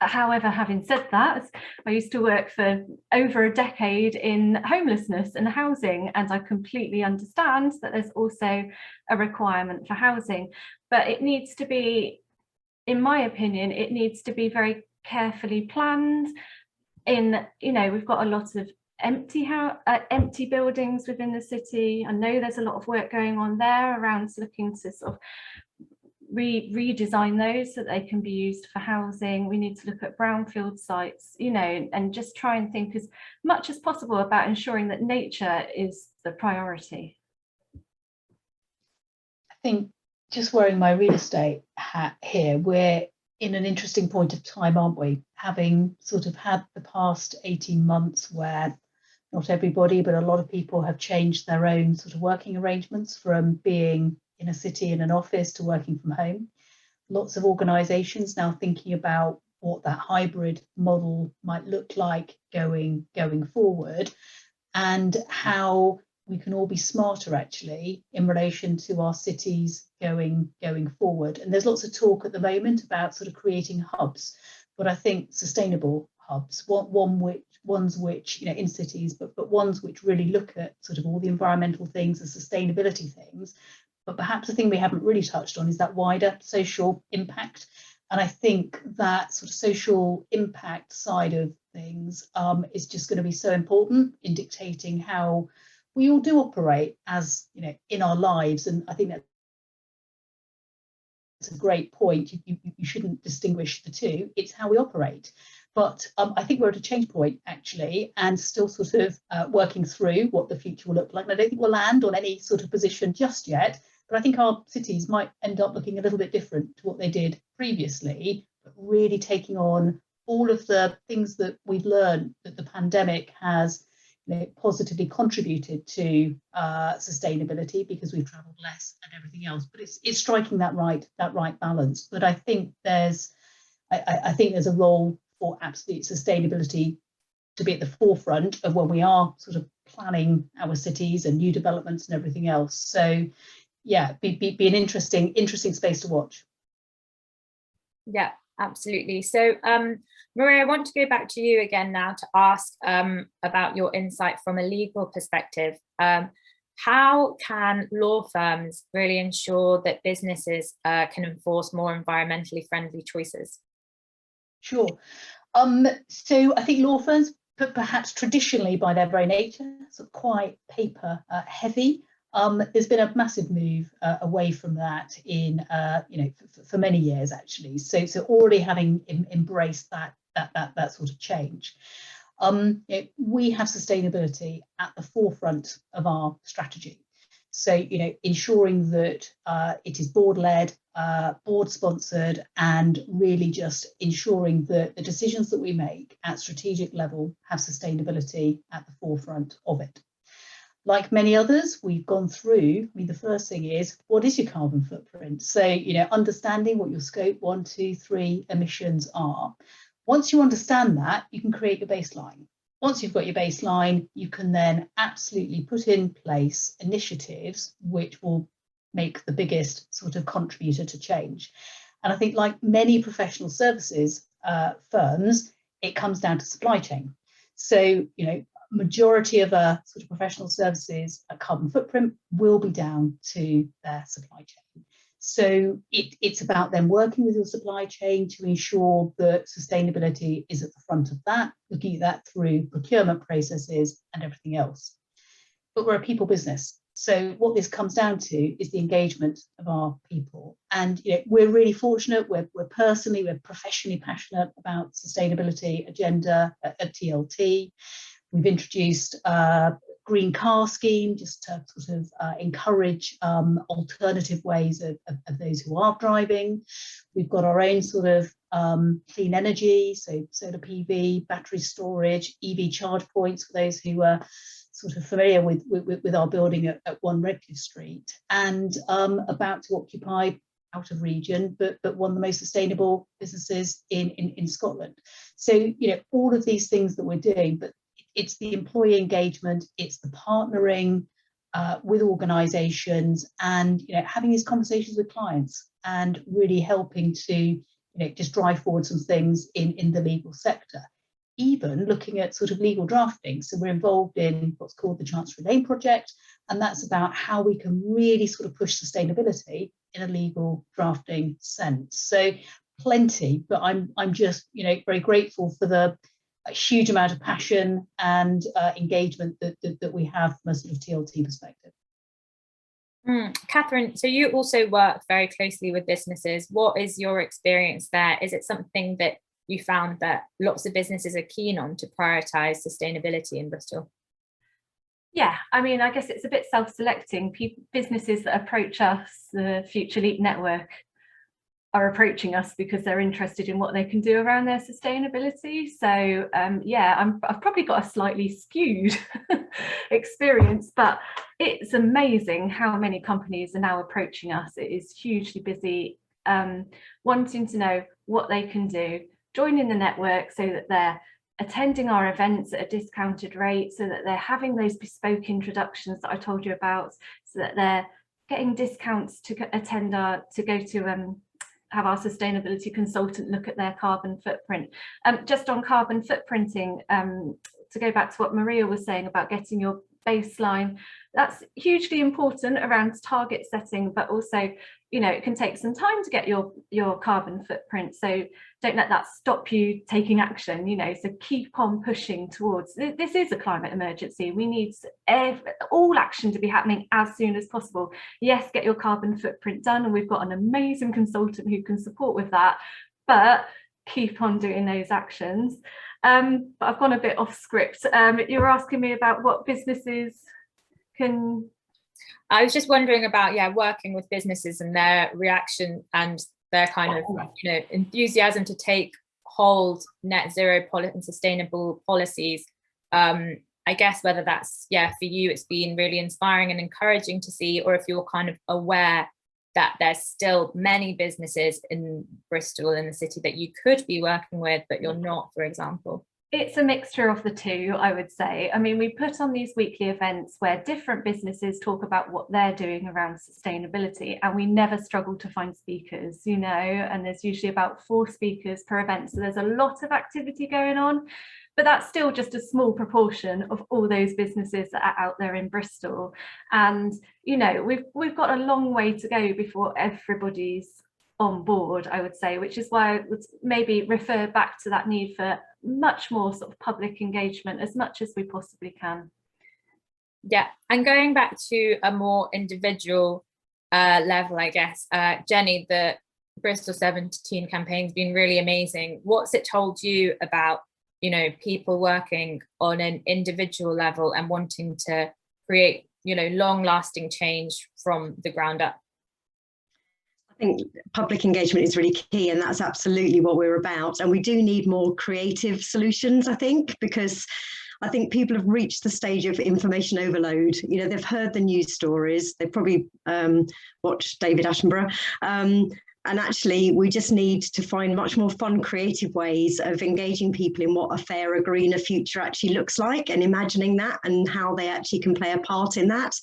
However, having said that, I used to work for over a decade in homelessness and housing, and I completely understand that there's also a requirement for housing, but it needs to be, in my opinion, it needs to be very carefully planned. We've got a lot of empty buildings within the city. I know there's a lot of work going on there around looking to sort of redesign those so that they can be used for housing. We need to look at brownfield sites, and just try and think as much as possible about ensuring that nature is the priority. I think, just wearing my real estate hat here, we're in an interesting point of time, aren't we? Having sort of had the past 18 months where not everybody, but a lot of people have changed their own sort of working arrangements from being in a city in an office to working from home. Lots of organisations now thinking about what that hybrid model might look like going forward, and how we can all be smarter actually in relation to our cities going forward. And there's lots of talk at the moment about sort of creating hubs, but I think sustainable hubs, ones which, you know, in cities, but ones which really look at sort of all the environmental things and sustainability things. But perhaps the thing we haven't really touched on is that wider social impact. And I think that sort of social impact side of things is just going to be so important in dictating how we all do operate, as you know, in our lives. And I think that's a great point. You shouldn't distinguish the two. It's how we operate. But I think we're at a change point actually, and still sort of working through what the future will look like. And I don't think we'll land on any sort of position just yet, but I think our cities might end up looking a little bit different to what they did previously, but really taking on all of the things that we've learned that the pandemic has, you know, positively contributed to sustainability, because we've travelled less and everything else. But it's striking that right balance. But I think there's a role for absolute sustainability to be at the forefront of when we are sort of planning our cities and new developments and everything else. So yeah, be an interesting space to watch. Yeah, absolutely. So Maria, I want to go back to you again now to ask about your insight from a legal perspective. How can law firms really ensure that businesses can enforce more environmentally friendly choices? Sure. So I think law firms, perhaps traditionally by their very nature, sort of quite paper heavy. There's been a massive move away from that in for many years actually. So already having embraced that sort of change. We have sustainability at the forefront of our strategy. So, you know, ensuring that it is board-led, board-sponsored, and really just ensuring that the decisions that we make at strategic level have sustainability at the forefront of it. Like many others, we've gone through, I mean, the first thing is, what is your carbon footprint? So, you know, understanding what your scope 1, 2, 3 emissions are. Once you understand that, you can create your baseline. Once you've got your baseline, you can then absolutely put in place initiatives which will make the biggest sort of contributor to change. And I think, like many professional services firms, it comes down to supply chain. So, you know, majority of sort of professional services carbon footprint will be down to their supply chain. So it's about them working with your supply chain to ensure that sustainability is at the front of that, looking at that through procurement processes and everything else. But we're a people business. So what this comes down to is the engagement of our people. And you know, we're really fortunate, we're professionally passionate about sustainability agenda at TLT. We've introduced a green car scheme just to sort of encourage alternative ways of those who are driving. We've got our own sort of clean energy, so solar PV, battery storage, EV charge points for those who are sort of familiar with our building at 1 Redcliffe Street, and about to occupy out of region, but one of the most sustainable businesses in Scotland. So, you know, all of these things that we're doing, but it's the employee engagement, it's the partnering with organisations, and you know, having these conversations with clients and really helping to, you know, just drive forward some things in the legal sector. Even looking at sort of legal drafting. So we're involved in what's called the Chancery Lane project, and that's about how we can really sort of push sustainability in a legal drafting sense. So plenty, but I'm just, you know, very grateful for the huge amount of passion and engagement that we have from a sort of TLT perspective. Catherine, so you also work very closely with businesses. What is your experience there? Is it something that you found that lots of businesses are keen on to prioritise sustainability in Bristol? Yeah, I mean, I guess it's a bit self-selecting. Businesses that approach us, the Future Leap Network, are approaching us because they're interested in what they can do around their sustainability. So yeah, I've probably got a slightly skewed experience, but it's amazing how many companies are now approaching us. It is hugely busy, wanting to know what they can do, joining the network so that they're attending our events at a discounted rate, so that they're having those bespoke introductions that I told you about, so that they're getting discounts to attend have our sustainability consultant look at their carbon footprint. Just on carbon footprinting, to go back to what Maria was saying about getting your baseline, that's hugely important around target setting, but also, you know, it can take some time to get your carbon footprint, so don't let that stop you taking action, you know. So keep on pushing towards this. Is a climate emergency. We need all action to be happening as soon as possible. Yes, get your carbon footprint done, and we've got an amazing consultant who can support with that, but keep on doing those actions. But I've gone a bit off script. You were asking me about what businesses can... I was just wondering about, yeah, working with businesses and their reaction and their kind of, you know, enthusiasm to take hold net zero and sustainable policies. I guess whether that's, yeah, for you, it's been really inspiring and encouraging to see, or if you're kind of aware that there's still many businesses in Bristol, in the city, that you could be working with, but you're not, for example. It's a mixture of the two, I would say. I mean, we put on these weekly events where different businesses talk about what they're doing around sustainability, and we never struggle to find speakers, you know, and there's usually about 4 speakers per event. So there's a lot of activity going on, but that's still just a small proportion of all those businesses that are out there in Bristol. And, you know, we've got a long way to go before everybody's on board, I would say, which is why I would maybe refer back to that need for much more sort of public engagement as much as we possibly can. Yeah, and going back to a more individual level, I guess, Jenny, the Bristol 17 campaign's been really amazing. What's it told you about, you know, people working on an individual level and wanting to create, you know, long-lasting change from the ground up? I think public engagement is really key, and that's absolutely what we're about. And we do need more creative solutions, I think, because I think people have reached the stage of information overload. You know, they've heard the news stories, they've probably watched David Attenborough. And actually, we just need to find much more fun, creative ways of engaging people in what a fairer, greener future actually looks like, and imagining that and how they actually can play a part in that.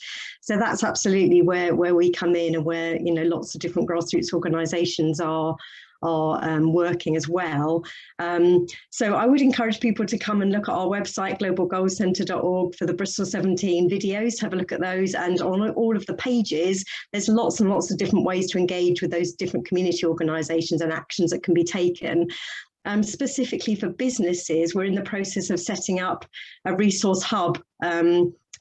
So that's absolutely where we come in, and where, you know, lots of different grassroots organisations are working as well. So I would encourage people to come and look at our website, globalgoalscentre.org, for the Bristol 17 videos. Have a look at those, and on all of the pages there's lots and lots of different ways to engage with those different community organisations and actions that can be taken. Specifically for businesses, we're in the process of setting up a resource hub,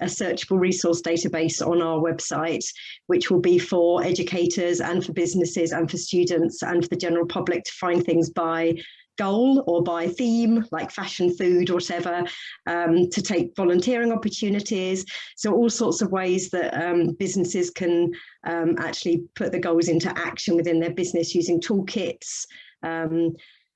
a searchable resource database on our website, which will be for educators and for businesses and for students and for the general public to find things by goal or by theme, like fashion, food, or whatever, to take volunteering opportunities. So all sorts of ways that businesses can actually put the goals into action within their business using toolkits.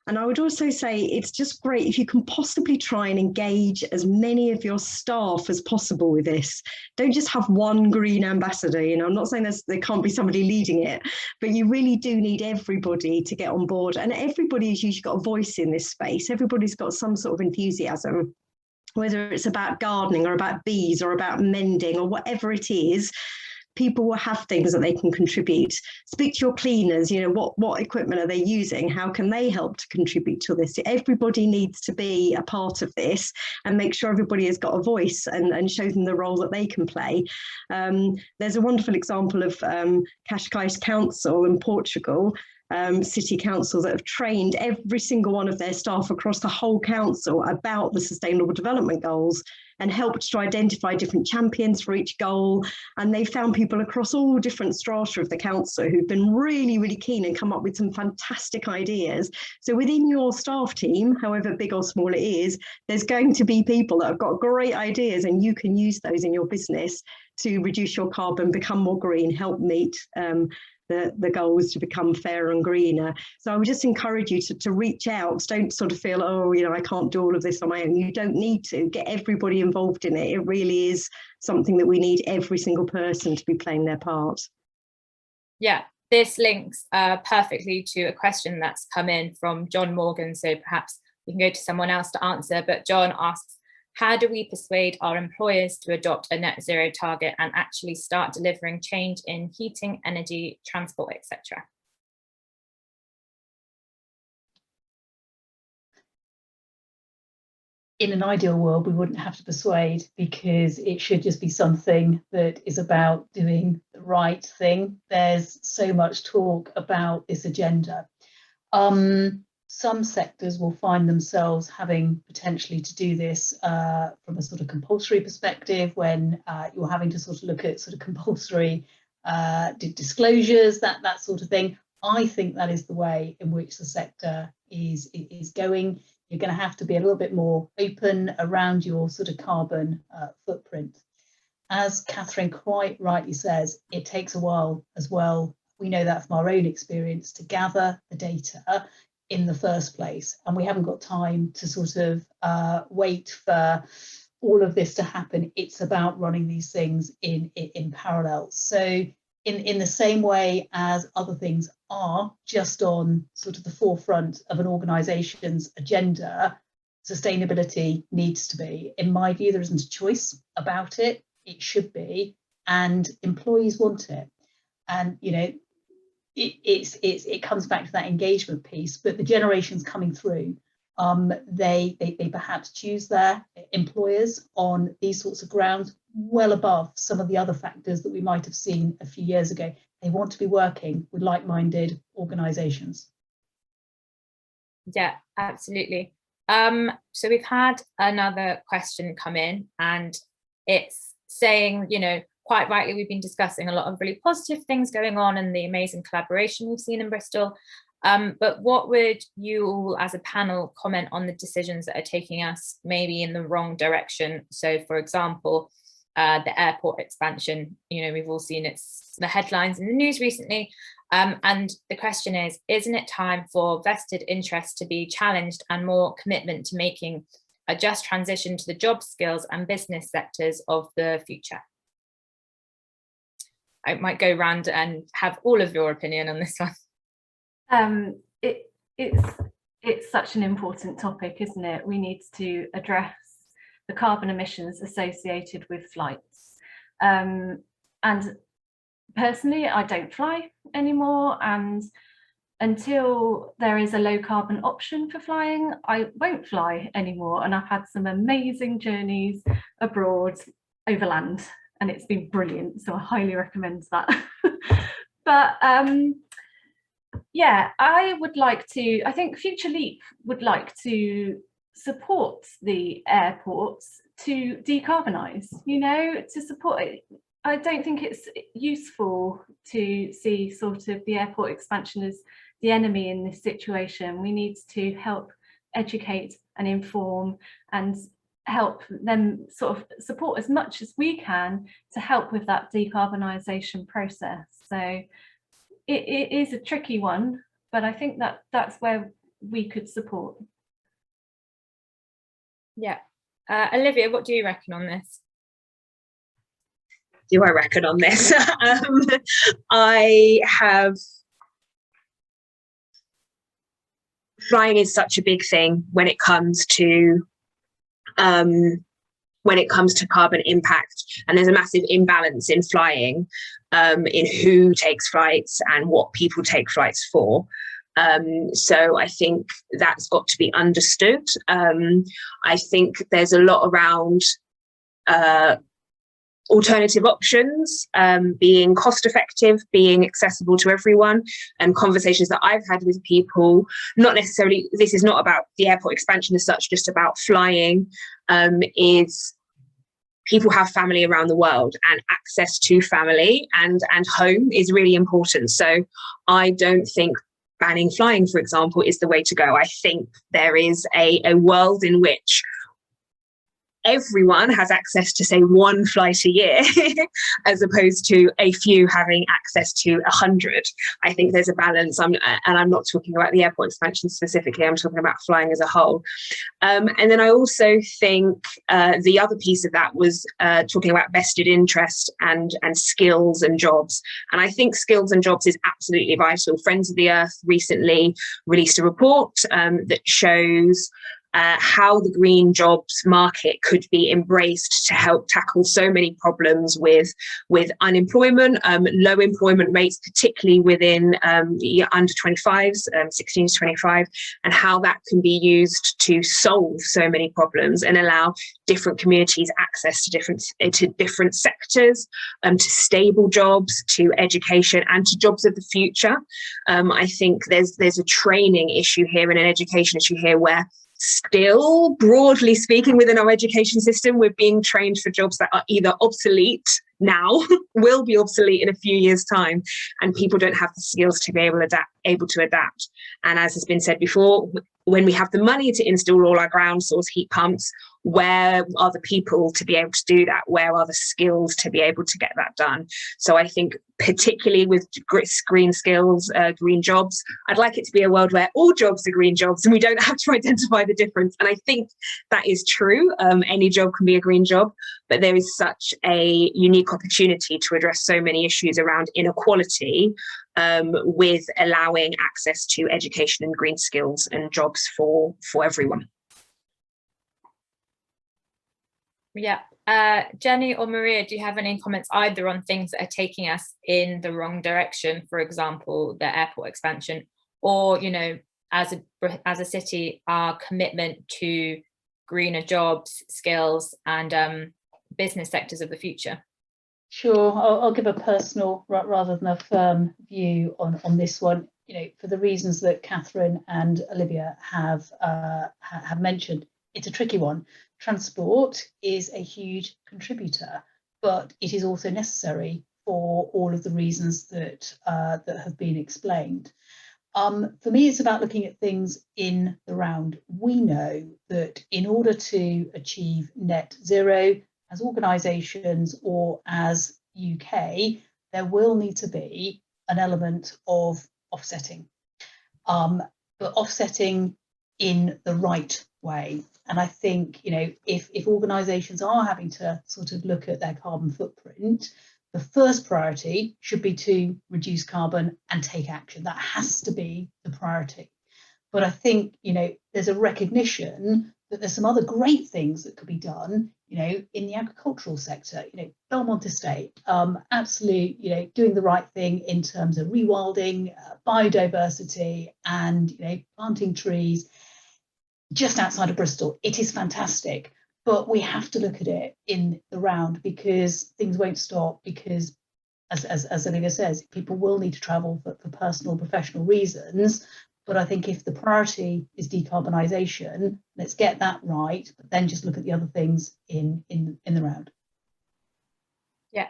And I would also say it's just great if you can possibly try and engage as many of your staff as possible with this. Don't just have one green ambassador. You know, I'm not saying there can't be somebody leading it, but you really do need everybody to get on board. And everybody's usually got a voice in this space. Everybody's got some sort of enthusiasm, whether it's about gardening or about bees or about mending or whatever it is. People will have things that they can contribute. Speak to your cleaners, you know, what equipment are they using? How can they help to contribute to this? Everybody needs to be a part of this, and make sure everybody has got a voice, and show them the role that they can play. There's a wonderful example of Cascais Council in Portugal, city council, that have trained every single one of their staff across the whole council about the Sustainable Development Goals, and helped to identify different champions for each goal. And they found people across all different strata of the council who've been really, really keen and come up with some fantastic ideas. So within your staff team, however big or small it is, there's going to be people that have got great ideas, and you can use those in your business to reduce your carbon, become more green, help meet the goal is to become fairer and greener. So I would just encourage you to reach out. Don't sort of feel, oh, you know, I can't do all of this on my own. You don't need to. Get everybody involved in it. It really is something that we need every single person to be playing their part. Yeah, this links perfectly to a question that's come in from John Morgan. So perhaps we can go to someone else to answer. But John asks, how do we persuade our employers to adopt a net zero target and actually start delivering change in heating, energy, transport, etc.? In an ideal world, we wouldn't have to persuade, because it should just be something that is about doing the right thing. There's so much talk about this agenda. Some sectors will find themselves having potentially to do this from a sort of compulsory perspective, when you're having to sort of look at sort of compulsory disclosures, that sort of thing. I think that is the way in which the sector is going. You're going to have to be a little bit more open around your sort of carbon footprint. As Catherine quite rightly says, it takes a while as well. We know that from our own experience, to gather the data in the first place. And we haven't got time to sort of wait for all of this to happen. It's about running these things in parallel. So in the same way as other things are just on sort of the forefront of an organisation's agenda, sustainability needs to be. In my view, there isn't a choice about it. It should be, and employees want it. And you know, it comes back to that engagement piece. But the generations coming through, they perhaps choose their employers on these sorts of grounds well above some of the other factors that we might have seen a few years ago. They want to be working with like-minded organisations. Yeah, absolutely. So we've had another question come in, and it's saying, you know, quite rightly, we've been discussing a lot of really positive things going on and the amazing collaboration we've seen in Bristol. But what would you all as a panel comment on the decisions that are taking us maybe in the wrong direction? So for example, the airport expansion, you know, we've all seen the headlines in the news recently. And the question is, isn't it time for vested interest to be challenged and more commitment to making a just transition to the job skills and business sectors of the future? I might go round and have all of your opinion on this one. It's such an important topic, isn't it? We need to address the carbon emissions associated with flights. And personally, I don't fly anymore, and until there is a low carbon option for flying, I won't fly anymore. And I've had some amazing journeys abroad overland, and it's been brilliant, so I highly recommend that. But yeah, I think Future Leap would like to support the airports to decarbonise, you know, to support it. I don't think it's useful to see sort of the airport expansion as the enemy in this situation. We need to help educate and inform and help them sort of support as much as we can to help with that decarbonisation process. So it is a tricky one, but I think that's where we could support. Yeah. Olivia, what do you reckon on this? Do I reckon on this? Flying is such a big thing when it comes to carbon impact, and there's a massive imbalance in flying, in who takes flights and what people take flights for. So I think that's got to be understood. I think there's a lot around alternative options, being cost effective, being accessible to everyone, and conversations that I've had with people, not necessarily, this is not about the airport expansion as such, just about flying, is people have family around the world, and access to family and home is really important. So I don't think banning flying, for example, is the way to go. I think there is a world in which everyone has access to, say, 1 flight a year, as opposed to a few having access to 100. I think there's a balance. And I'm not talking about the airport expansion specifically, I'm talking about flying as a whole. And then I also think the other piece of that was talking about vested interest and skills and jobs. And I think skills and jobs is absolutely vital. Friends of the Earth recently released a report that shows how the green jobs market could be embraced to help tackle so many problems with unemployment, low employment rates, particularly within the under 25s, 16 to 25, and how that can be used to solve so many problems and allow different communities access to different sectors, to stable jobs, to education, and to jobs of the future. I think there's a training issue here and an education issue here where still, broadly speaking, within our education system, we're being trained for jobs that are either obsolete now, will be obsolete in a few years' time, and people don't have the skills to be able to adapt. And as has been said before, when we have the money to install all our ground source heat pumps, where are the people to be able to do that? Where are the skills to be able to get that done? So I think particularly with green skills, green jobs, I'd like it to be a world where all jobs are green jobs and we don't have to identify the difference. And I think that is true. Any job can be a green job, but there is such a unique opportunity to address so many issues around inequality with allowing access to education and green skills and jobs for everyone. Yeah. Jenny or Maria, do you have any comments either on things that are taking us in the wrong direction, for example, the airport expansion, or, you know, as a city, our commitment to greener jobs, skills, and business sectors of the future? Sure, I'll give a personal rather than a firm view on this one. You know, for the reasons that Catherine and Olivia have mentioned, it's a tricky one. Transport is a huge contributor, but it is also necessary for all of the reasons that have been explained. For me, it's about looking at things in the round. We know that in order to achieve net zero, as organisations or as UK, there will need to be an element of offsetting, but offsetting in the right way. And I think, you know, if organisations are having to sort of look at their carbon footprint, the first priority should be to reduce carbon and take action. That has to be the priority. But I think, you know, there's a recognition that there's some other great things that could be done, you know, in the agricultural sector. You know, Belmont Estate, absolute, you know, doing the right thing in terms of rewilding, biodiversity, and, you know, planting trees just outside of Bristol. It is fantastic, but we have to look at it in the round, because things won't stop, because as Olivia says, people will need to travel for personal, professional reasons. But I think if the priority is decarbonisation, let's get that right, but then just look at the other things in the round. Yeah,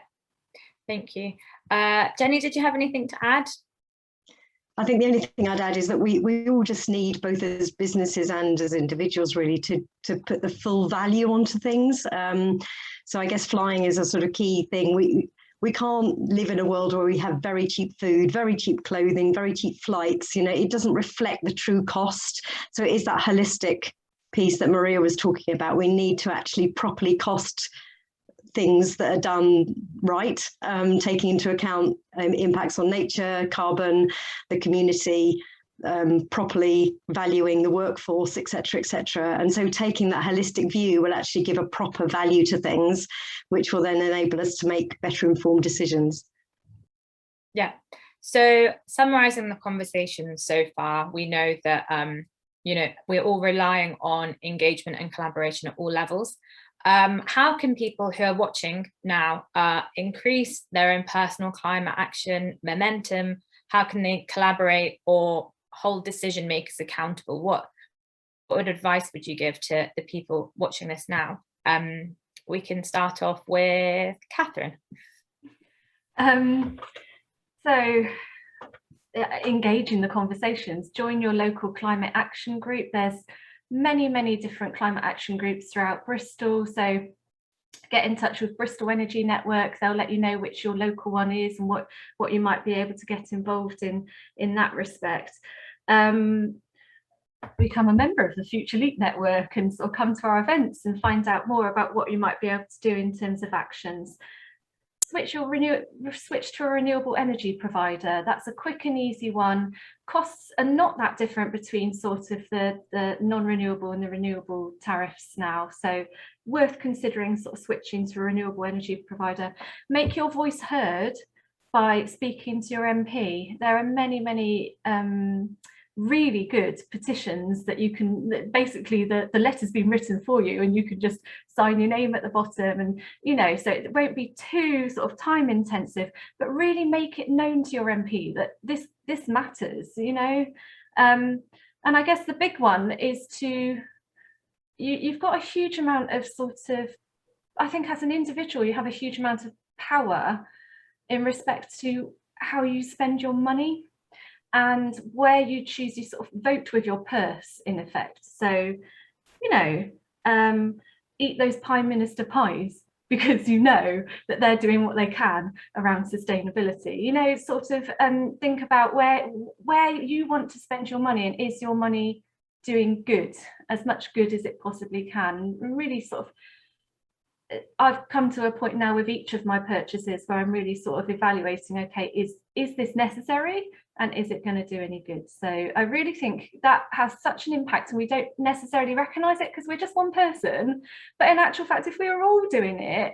thank you. Jenny, did you have anything to add? I think the only thing I'd add is that we all just need, both as businesses and as individuals, really, to put the full value onto things. So I guess flying is a sort of key thing. We can't live in a world where we have very cheap food, very cheap clothing, very cheap flights. You know, it doesn't reflect the true cost. So it is that holistic piece that Maria was talking about. We need to actually properly cost things that are done right, taking into account impacts on nature, carbon, the community, properly valuing the workforce, etc., etc. And so taking that holistic view will actually give a proper value to things, which will then enable us to make better informed decisions. Yeah. So summarising the conversation so far, we know that you know, we're all relying on engagement and collaboration at all levels. How can people who are watching now increase their own personal climate action momentum? How can they collaborate or hold decision makers accountable? What advice would you give to the people watching this now? We can start off with Catherine. So engage in the conversations, join your local climate action group. There's many different climate action groups throughout Bristol. So get in touch with Bristol Energy Network. They'll let you know which your local one is and what you might be able to get involved in that respect. Become a member of the Future Leap Network and sort of come to our events and find out more about what you might be able to do in terms of actions. Switch to a renewable energy provider. That's a quick and easy one. Costs are not that different between sort of the non-renewable and the renewable tariffs now, so worth considering sort of switching to a renewable energy provider. Make your voice heard by speaking to your MP. There are many really good petitions that you can, basically the letter's been written for you and you can just sign your name at the bottom, and so it won't be too sort of time intensive, but really make it known to your MP that this matters, and I guess the big one is you've got a huge amount of sort of, I think as an individual you have a huge amount of power in respect to how you spend your money and where you choose, you sort of vote with your purse in effect. So, eat those Prime Minister pies because you know that they're doing what they can around sustainability. Sort of think about where you want to spend your money, and is your money doing good, as much good as it possibly can. And really sort of, I've come to a point now with each of my purchases where I'm really sort of evaluating, okay, is this necessary? And is it going to do any good? So I really think that has such an impact, and we don't necessarily recognise it because we're just one person. But in actual fact, if we were all doing it,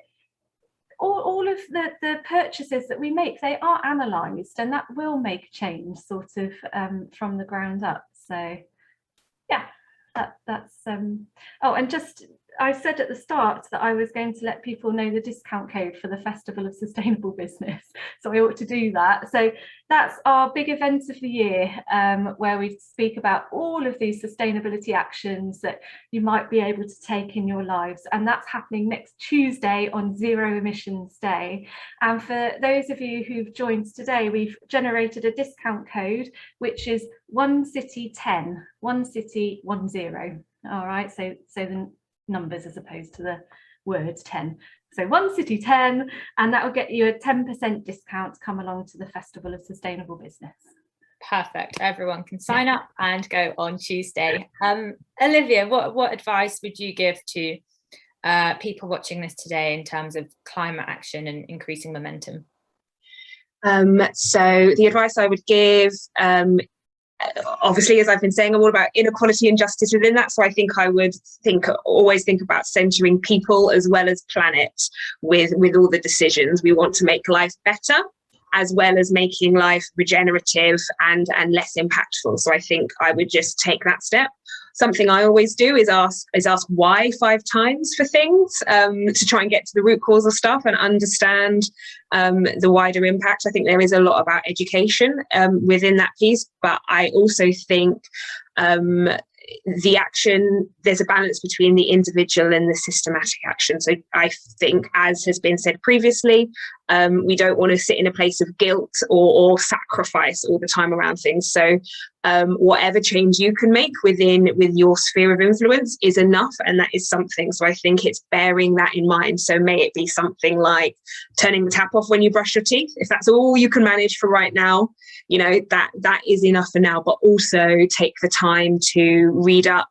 all of the purchases that we make, they are analysed, and that will make change sort of from the ground up. So yeah, that's oh, and just, I said at the start that I was going to let people know the discount code for the Festival of Sustainable Business, so I ought to do that. So that's our big event of the year, where we speak about all of these sustainability actions that you might be able to take in your lives, and that's happening next Tuesday on Zero Emissions Day. And for those of you who've joined today, we've generated a discount code which is 1City10, 1City10. All right, so the numbers as opposed to the word 10. So 1City10, and that will get you a 10% discount to come along to the Festival of Sustainable Business. Perfect. Everyone can sign up and go on Tuesday. Olivia, what advice would you give to people watching this today in terms of climate action and increasing momentum? So the advice I would give, obviously, as I've been saying, I'm all about inequality and justice within that. So I think I would always think about centering people as well as planet with all the decisions. We want to make life better, as well as making life regenerative and less impactful. So I think I would just take that step. Something I always do is ask why 5 times for things, to try and get to the root cause of stuff and understand the wider impact. I think there is a lot about education within that piece, but I also think the action, there's a balance between the individual and the systematic action. So I think, as has been said previously, we don't want to sit in a place of guilt or sacrifice all the time around things. So whatever change you can make with your sphere of influence is enough, and that is something. So I think it's bearing that in mind. So may it be something like turning the tap off when you brush your teeth. If that's all you can manage for right now, that is enough for now. But also take the time to read up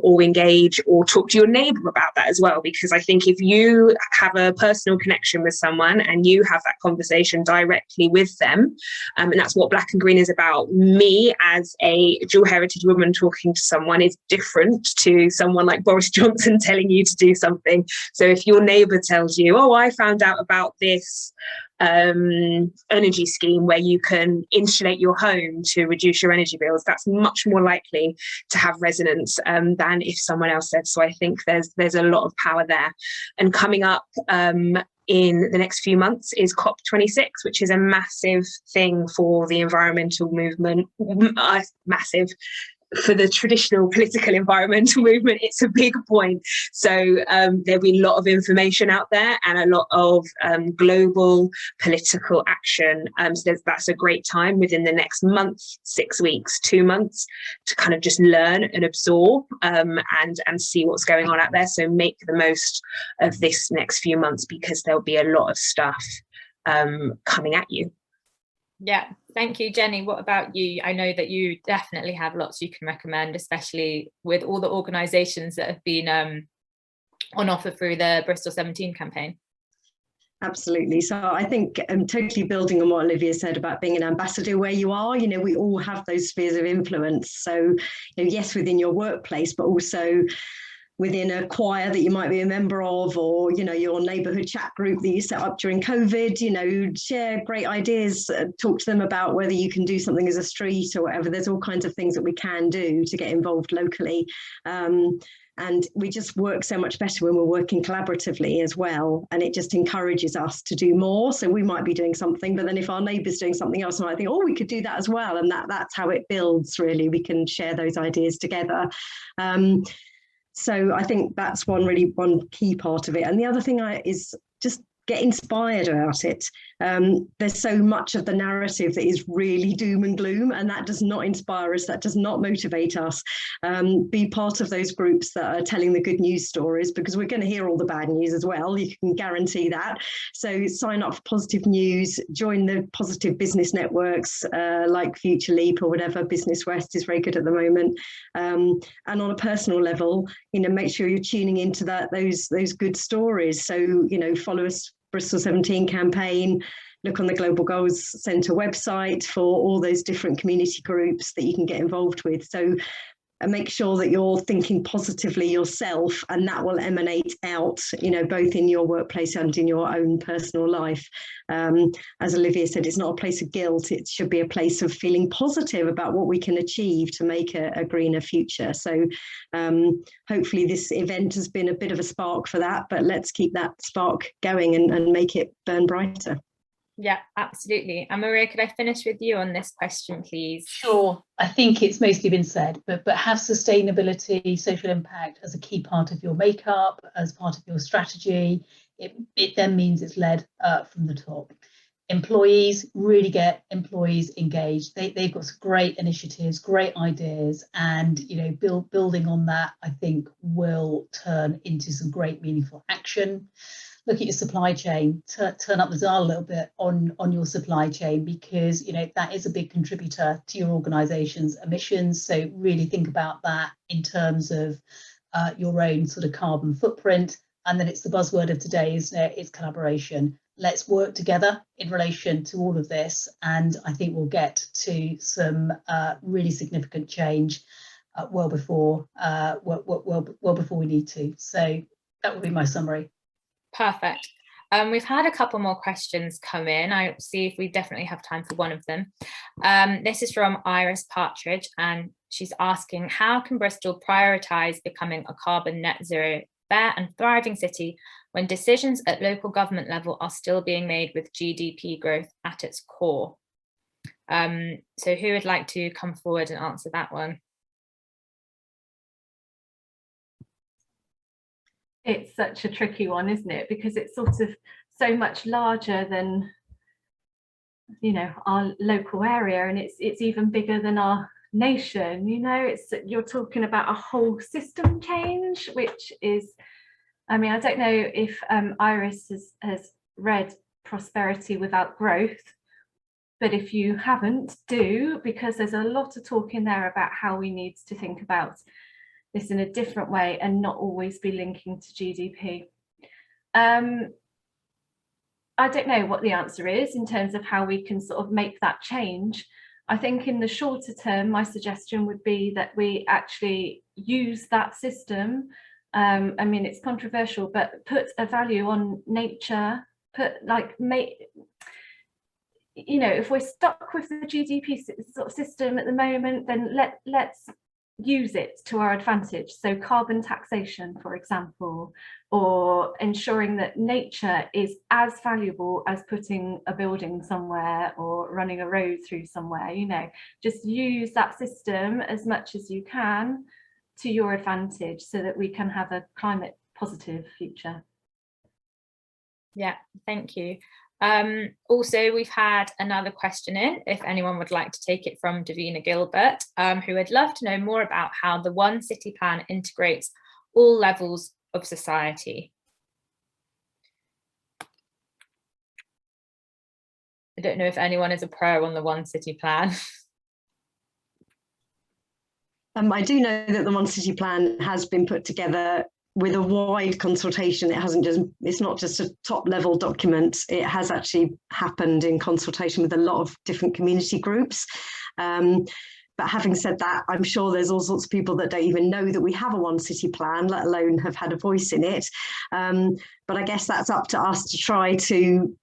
or engage or talk to your neighbour about that as well, because I think if you have a personal connection with someone and you have that conversation directly with them, and that's what Black and Green is about. Me as a dual heritage woman talking to someone is different to someone like Boris Johnson telling you to do something. So if your neighbour tells you, oh, I found out about this energy scheme where you can insulate your home to reduce your energy bills, that's much more likely to have resonance than if someone else said. So I think there's a lot of power there. And coming up in the next few months is COP26, which is a massive thing for the environmental movement, massive. for the traditional political environmental movement, it's a big point. So there'll be a lot of information out there and a lot of global political action. So that's a great time within the next month, 6 weeks, 2 months, to kind of just learn and absorb and see what's going on out there. So make the most of this next few months, because there'll be a lot of stuff coming at you. Yeah, thank you, Jenny. What about you? I know that you definitely have lots you can recommend, especially with all the organisations that have been on offer through the Bristol 17 campaign. Absolutely. So I think totally building on what Olivia said about being an ambassador where you are, you know, we all have those spheres of influence. So, you know, yes, within your workplace, but also within a choir that you might be a member of, or, you know, your neighbourhood chat group that you set up during COVID, you know, share great ideas, talk to them about whether you can do something as a street or whatever. There's all kinds of things that we can do to get involved locally. And we just work so much better when we're working collaboratively as well. And it just encourages us to do more. So we might be doing something, but then if our neighbour's doing something else, I might think, oh, we could do that as well. And that's how it builds, really. We can share those ideas together. So I think that's one key part of it. And the other thing is just get inspired about it. There's so much of the narrative that is really doom and gloom, and that does not inspire us, that does not motivate us. Be part of those groups that are telling the good news stories, because we're going to hear all the bad news as well, you can guarantee that. So sign up for positive news, join the positive business networks like Future Leap or whatever. Business West is very good at the moment. And on a personal level, you know, make sure you're tuning into those good stories. So, you know, follow us, Bristol 17 campaign, look on the Global Goals Centre website for all those different community groups that you can get involved with. So make sure that you're thinking positively yourself, and that will emanate out, you know, both in your workplace and in your own personal life. As Olivia said, it's not a place of guilt. It should be a place of feeling positive about what we can achieve to make a greener future. So hopefully this event has been a bit of a spark for that, but let's keep that spark going and make it burn brighter. Yeah, absolutely. And Maria, could I finish with you on this question, please? Sure. I think it's mostly been said, but have sustainability, social impact as a key part of your makeup, as part of your strategy. It then means it's led from the top. Employees, really get employees engaged. They've got some great initiatives, great ideas, and, you know, building on that, I think, will turn into some great meaningful action. Look at your supply chain, turn up the dial a little bit on your supply chain, because, you know, that is a big contributor to your organisation's emissions. So really think about that in terms of your own sort of carbon footprint. And then it's the buzzword of today, isn't it? It's collaboration. Let's work together in relation to all of this, and I think we'll get to some really significant change well before we need to. So that would be my summary. Perfect. We've had a couple more questions come in. I'll see if we definitely have time for one of them. This is from Iris Partridge, and she's asking, how can Bristol prioritise becoming a carbon net zero fair and thriving city when decisions at local government level are still being made with GDP growth at its core? So who would like to come forward and answer that one? It's such a tricky one, isn't it? Because it's sort of so much larger than, you know, our local area, and it's even bigger than our nation. You know, you're talking about a whole system change, which is, I mean, I don't know if Iris has read Prosperity Without Growth, but if you haven't, do, because there's a lot of talk in there about how we need to think about this in a different way and not always be linking to GDP. I don't know what the answer is in terms of how we can sort of make that change. I think in the shorter term, my suggestion would be that we actually use that system. I mean, it's controversial, but put a value on nature, you know, if we're stuck with the GDP sort of system at the moment, then let's use it to our advantage. So carbon taxation, for example, or ensuring that nature is as valuable as putting a building somewhere or running a road through somewhere. You know, just use that system as much as you can to your advantage so that we can have a climate positive future. Yeah, thank you. Also, we've had another question in, if anyone would like to take it, from Davina Gilbert, who would love to know more about how the One City Plan integrates all levels of society. I don't know if anyone is a pro on the One City Plan. I do know that the One City Plan has been put together with a wide consultation. It's not just a top level document. It has actually happened in consultation with a lot of different community groups. But having said that, I'm sure there's all sorts of people that don't even know that we have a One City Plan, let alone have had a voice in it. But I guess that's up to us to try to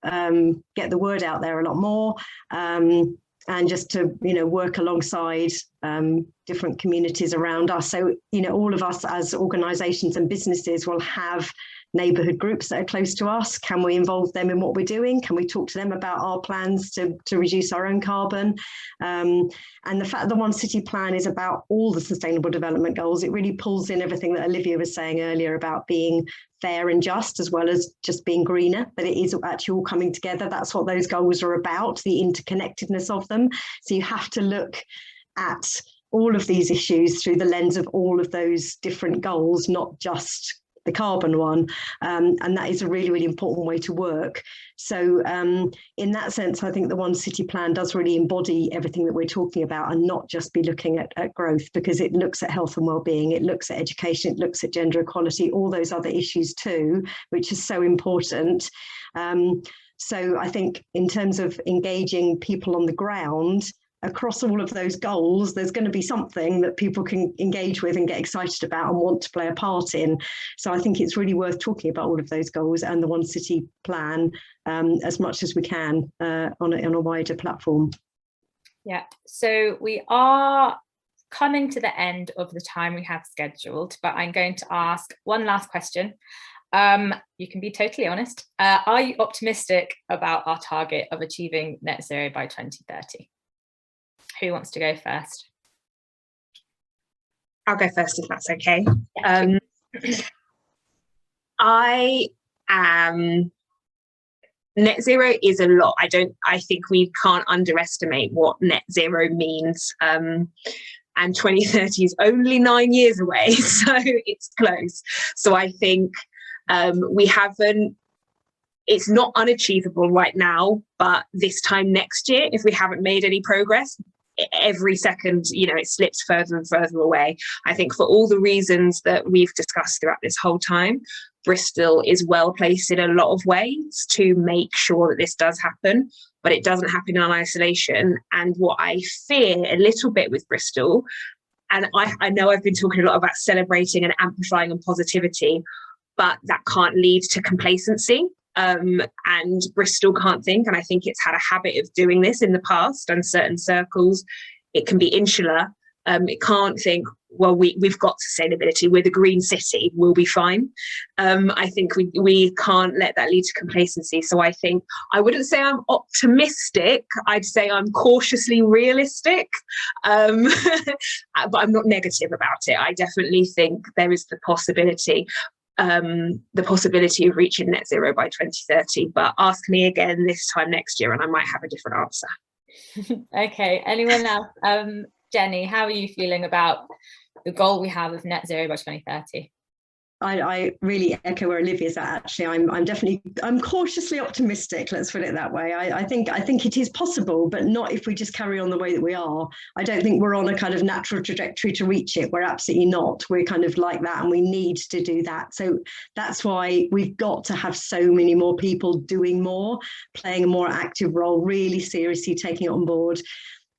get the word out there a lot more. And just to, you know, work alongside different communities around us. So, you know, all of us as organisations and businesses will have neighbourhood groups that are close to us. Can we involve them in what we're doing? Can we talk to them about our plans to reduce our own carbon? And the fact that the One City Plan is about all the sustainable development goals, it really pulls in everything that Olivia was saying earlier about being fair and just, as well as just being greener, but it is actually all coming together. That's what those goals are about, the interconnectedness of them. So you have to look at all of these issues through the lens of all of those different goals, not just the carbon one. And that is a really, really important way to work. So in that sense, I think the One City Plan does really embody everything that we're talking about and not just be looking at growth, because it looks at health and well-being, it looks at education, it looks at gender equality, all those other issues too, which is so important. So I think in terms of engaging people on the ground, across all of those goals, there's going to be something that people can engage with and get excited about and want to play a part in. So I think it's really worth talking about all of those goals and the One City Plan as much as we can on a wider platform. Yeah, so we are coming to the end of the time we have scheduled, but I'm going to ask one last question. You can be totally honest. Are you optimistic about our target of achieving net zero by 2030? Who wants to go first? I'll go first if that's okay. Yeah. I am. Net zero is a lot. I think we can't underestimate what net zero means. And 2030 is only 9 years away, so it's close. So I think it's not unachievable right now, but this time next year, if we haven't made any progress, every second, you know, it slips further and further away. I think for all the reasons that we've discussed throughout this whole time, Bristol is well placed in a lot of ways to make sure that this does happen, but it doesn't happen in isolation. And what I fear a little bit with Bristol, and I know I've been talking a lot about celebrating and amplifying and positivity, but that can't lead to complacency. And Bristol can't think, and I think it's had a habit of doing this in the past and certain circles. It can be insular. It can't think, well, we've got sustainability, we're the green city, we'll be fine. I think we can't let that lead to complacency. So I think I wouldn't say I'm optimistic, I'd say I'm cautiously realistic, but I'm not negative about it. I definitely think there is the possibility of reaching net zero by 2030, but ask me again this time next year and I might have a different answer. Okay, anyone else? Jenny, how are you feeling about the goal we have of net zero by 2030? I really echo where Olivia's at. Actually, I'm cautiously optimistic. Let's put it that way. I think it is possible, but not if we just carry on the way that we are. I don't think we're on a kind of natural trajectory to reach it. We're absolutely not. We're kind of like that, and we need to do that. So that's why we've got to have so many more people doing more, playing a more active role, really seriously taking it on board.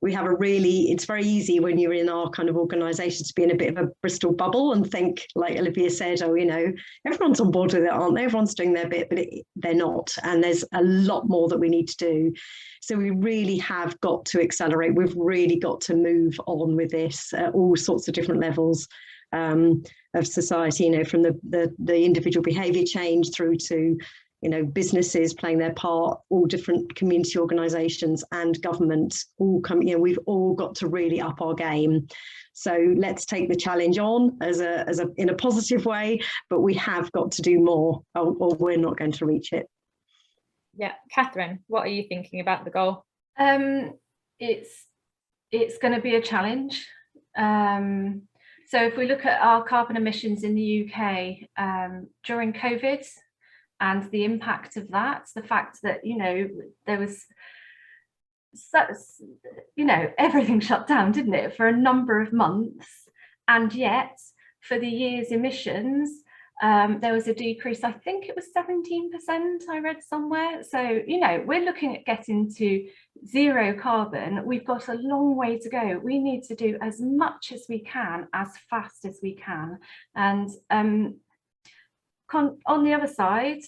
we have it's very easy when you're in our kind of organisation to be in a bit of a Bristol bubble and think, like Olivia said, oh, everyone's on board with it, aren't they? Everyone's doing their bit, but they're not. And there's a lot more that we need to do. So we really have got to accelerate. We've really got to move on with this at all sorts of different levels of society, from the individual behaviour change through to businesses playing their part, all different community organisations and government all coming. We've all got to really up our game. So let's take the challenge on in a positive way, but we have got to do more, or we're not going to reach it. Yeah, Catherine, what are you thinking about the goal? It's going to be a challenge. So if we look at our carbon emissions in the UK during COVID, and the impact of that, the fact that, there was, everything shut down, didn't it, for a number of months. And yet, for the year's emissions, there was a decrease, I think it was 17%, I read somewhere. So, we're looking at getting to zero carbon. We've got a long way to go. We need to do as much as we can, as fast as we can. And on the other side,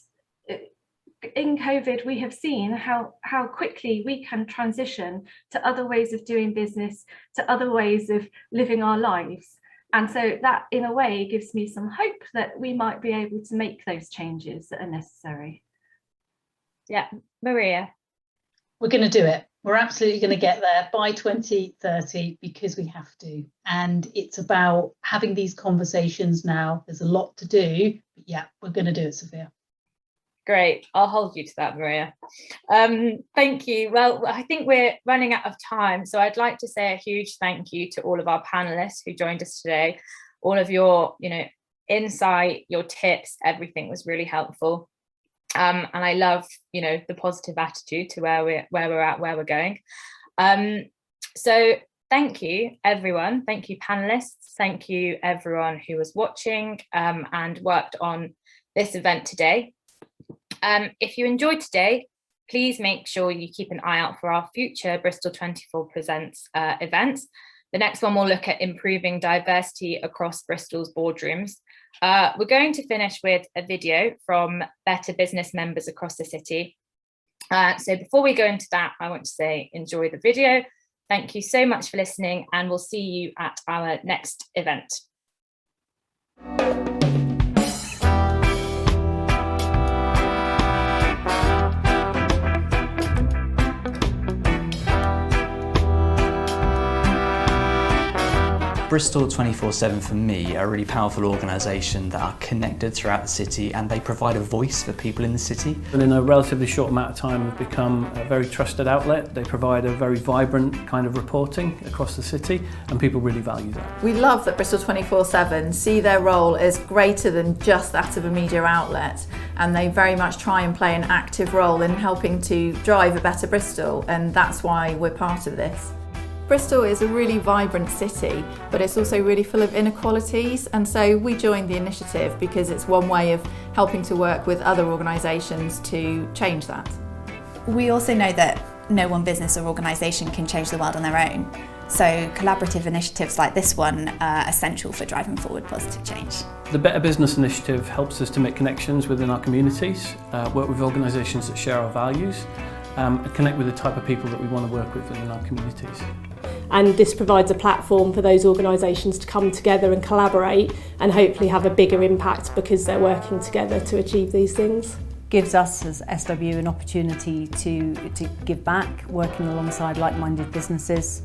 in COVID, we have seen how quickly we can transition to other ways of doing business, to other ways of living our lives. And so that, in a way, gives me some hope that we might be able to make those changes that are necessary. Yeah, Maria. We're going to do it. We're absolutely going to get there by 2030 because we have to. And it's about having these conversations now. There's a lot to do, but yeah, we're going to do it, Sophia. Great. I'll hold you to that, Maria. Thank you. Well, I think we're running out of time. So I'd like to say a huge thank you to all of our panelists who joined us today. All of your, insight, your tips, everything was really helpful. And I love, the positive attitude to where we're at, where we're going. So thank you, everyone. Thank you, panelists. Thank you, everyone who was watching and worked on this event today. If you enjoyed today, please make sure you keep an eye out for our future Bristol24 Presents events. The next one will look at improving diversity across Bristol's boardrooms. We're going to finish with a video from Better Business members across the city. So before we go into that, I want to say enjoy the video. Thank you so much for listening, and we'll see you at our next event. Bristol 24/7 for me are a really powerful organisation that are connected throughout the city, and they provide a voice for people in the city. And in a relatively short amount of time have become a very trusted outlet. They provide a very vibrant kind of reporting across the city, and people really value that. We love that Bristol 24/7 see their role as greater than just that of a media outlet, and they very much try and play an active role in helping to drive a better Bristol, and that's why we're part of this. Bristol is a really vibrant city, but it's also really full of inequalities, and so we joined the initiative because it's one way of helping to work with other organisations to change that. We also know that no one business or organisation can change the world on their own, so collaborative initiatives like this one are essential for driving forward positive change. The Better Business initiative helps us to make connections within our communities, work with organisations that share our values, and connect with the type of people that we want to work with within our communities. And this provides a platform for those organisations to come together and collaborate and hopefully have a bigger impact because they're working together to achieve these things. Gives us as SW an opportunity to give back, working alongside like-minded businesses.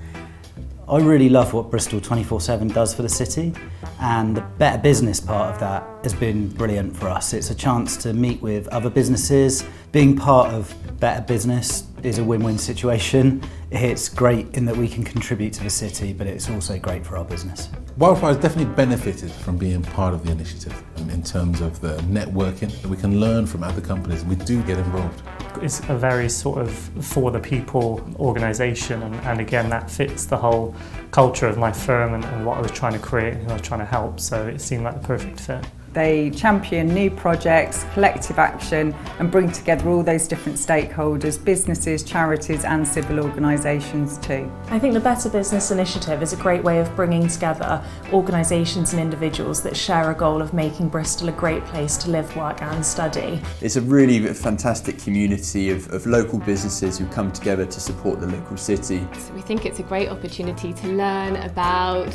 I really love what Bristol 24/7 does for the city, and the Better Business part of that has been brilliant for us. It's a chance to meet with other businesses. Being part of Better Business is a win-win situation. It's great in that we can contribute to the city, but it's also great for our business. Wildfire has definitely benefited from being part of the initiative in terms of the networking. We can learn from other companies. We do get involved. It's a very sort of for the people organisation, and again that fits the whole culture of my firm and what I was trying to create and who I was trying to help, so it seemed like the perfect fit. They champion new projects, collective action, and bring together all those different stakeholders, businesses, charities and civil organisations too. I think the Better Business Initiative is a great way of bringing together organisations and individuals that share a goal of making Bristol a great place to live, work and study. It's a really fantastic community of local businesses who come together to support the local city. So we think it's a great opportunity to learn about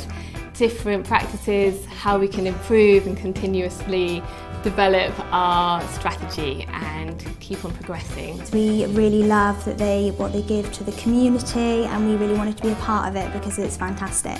different practices, how we can improve and continuously develop our strategy and keep on progressing. We really love that what they give to the community, and we really wanted to be a part of it because it's fantastic.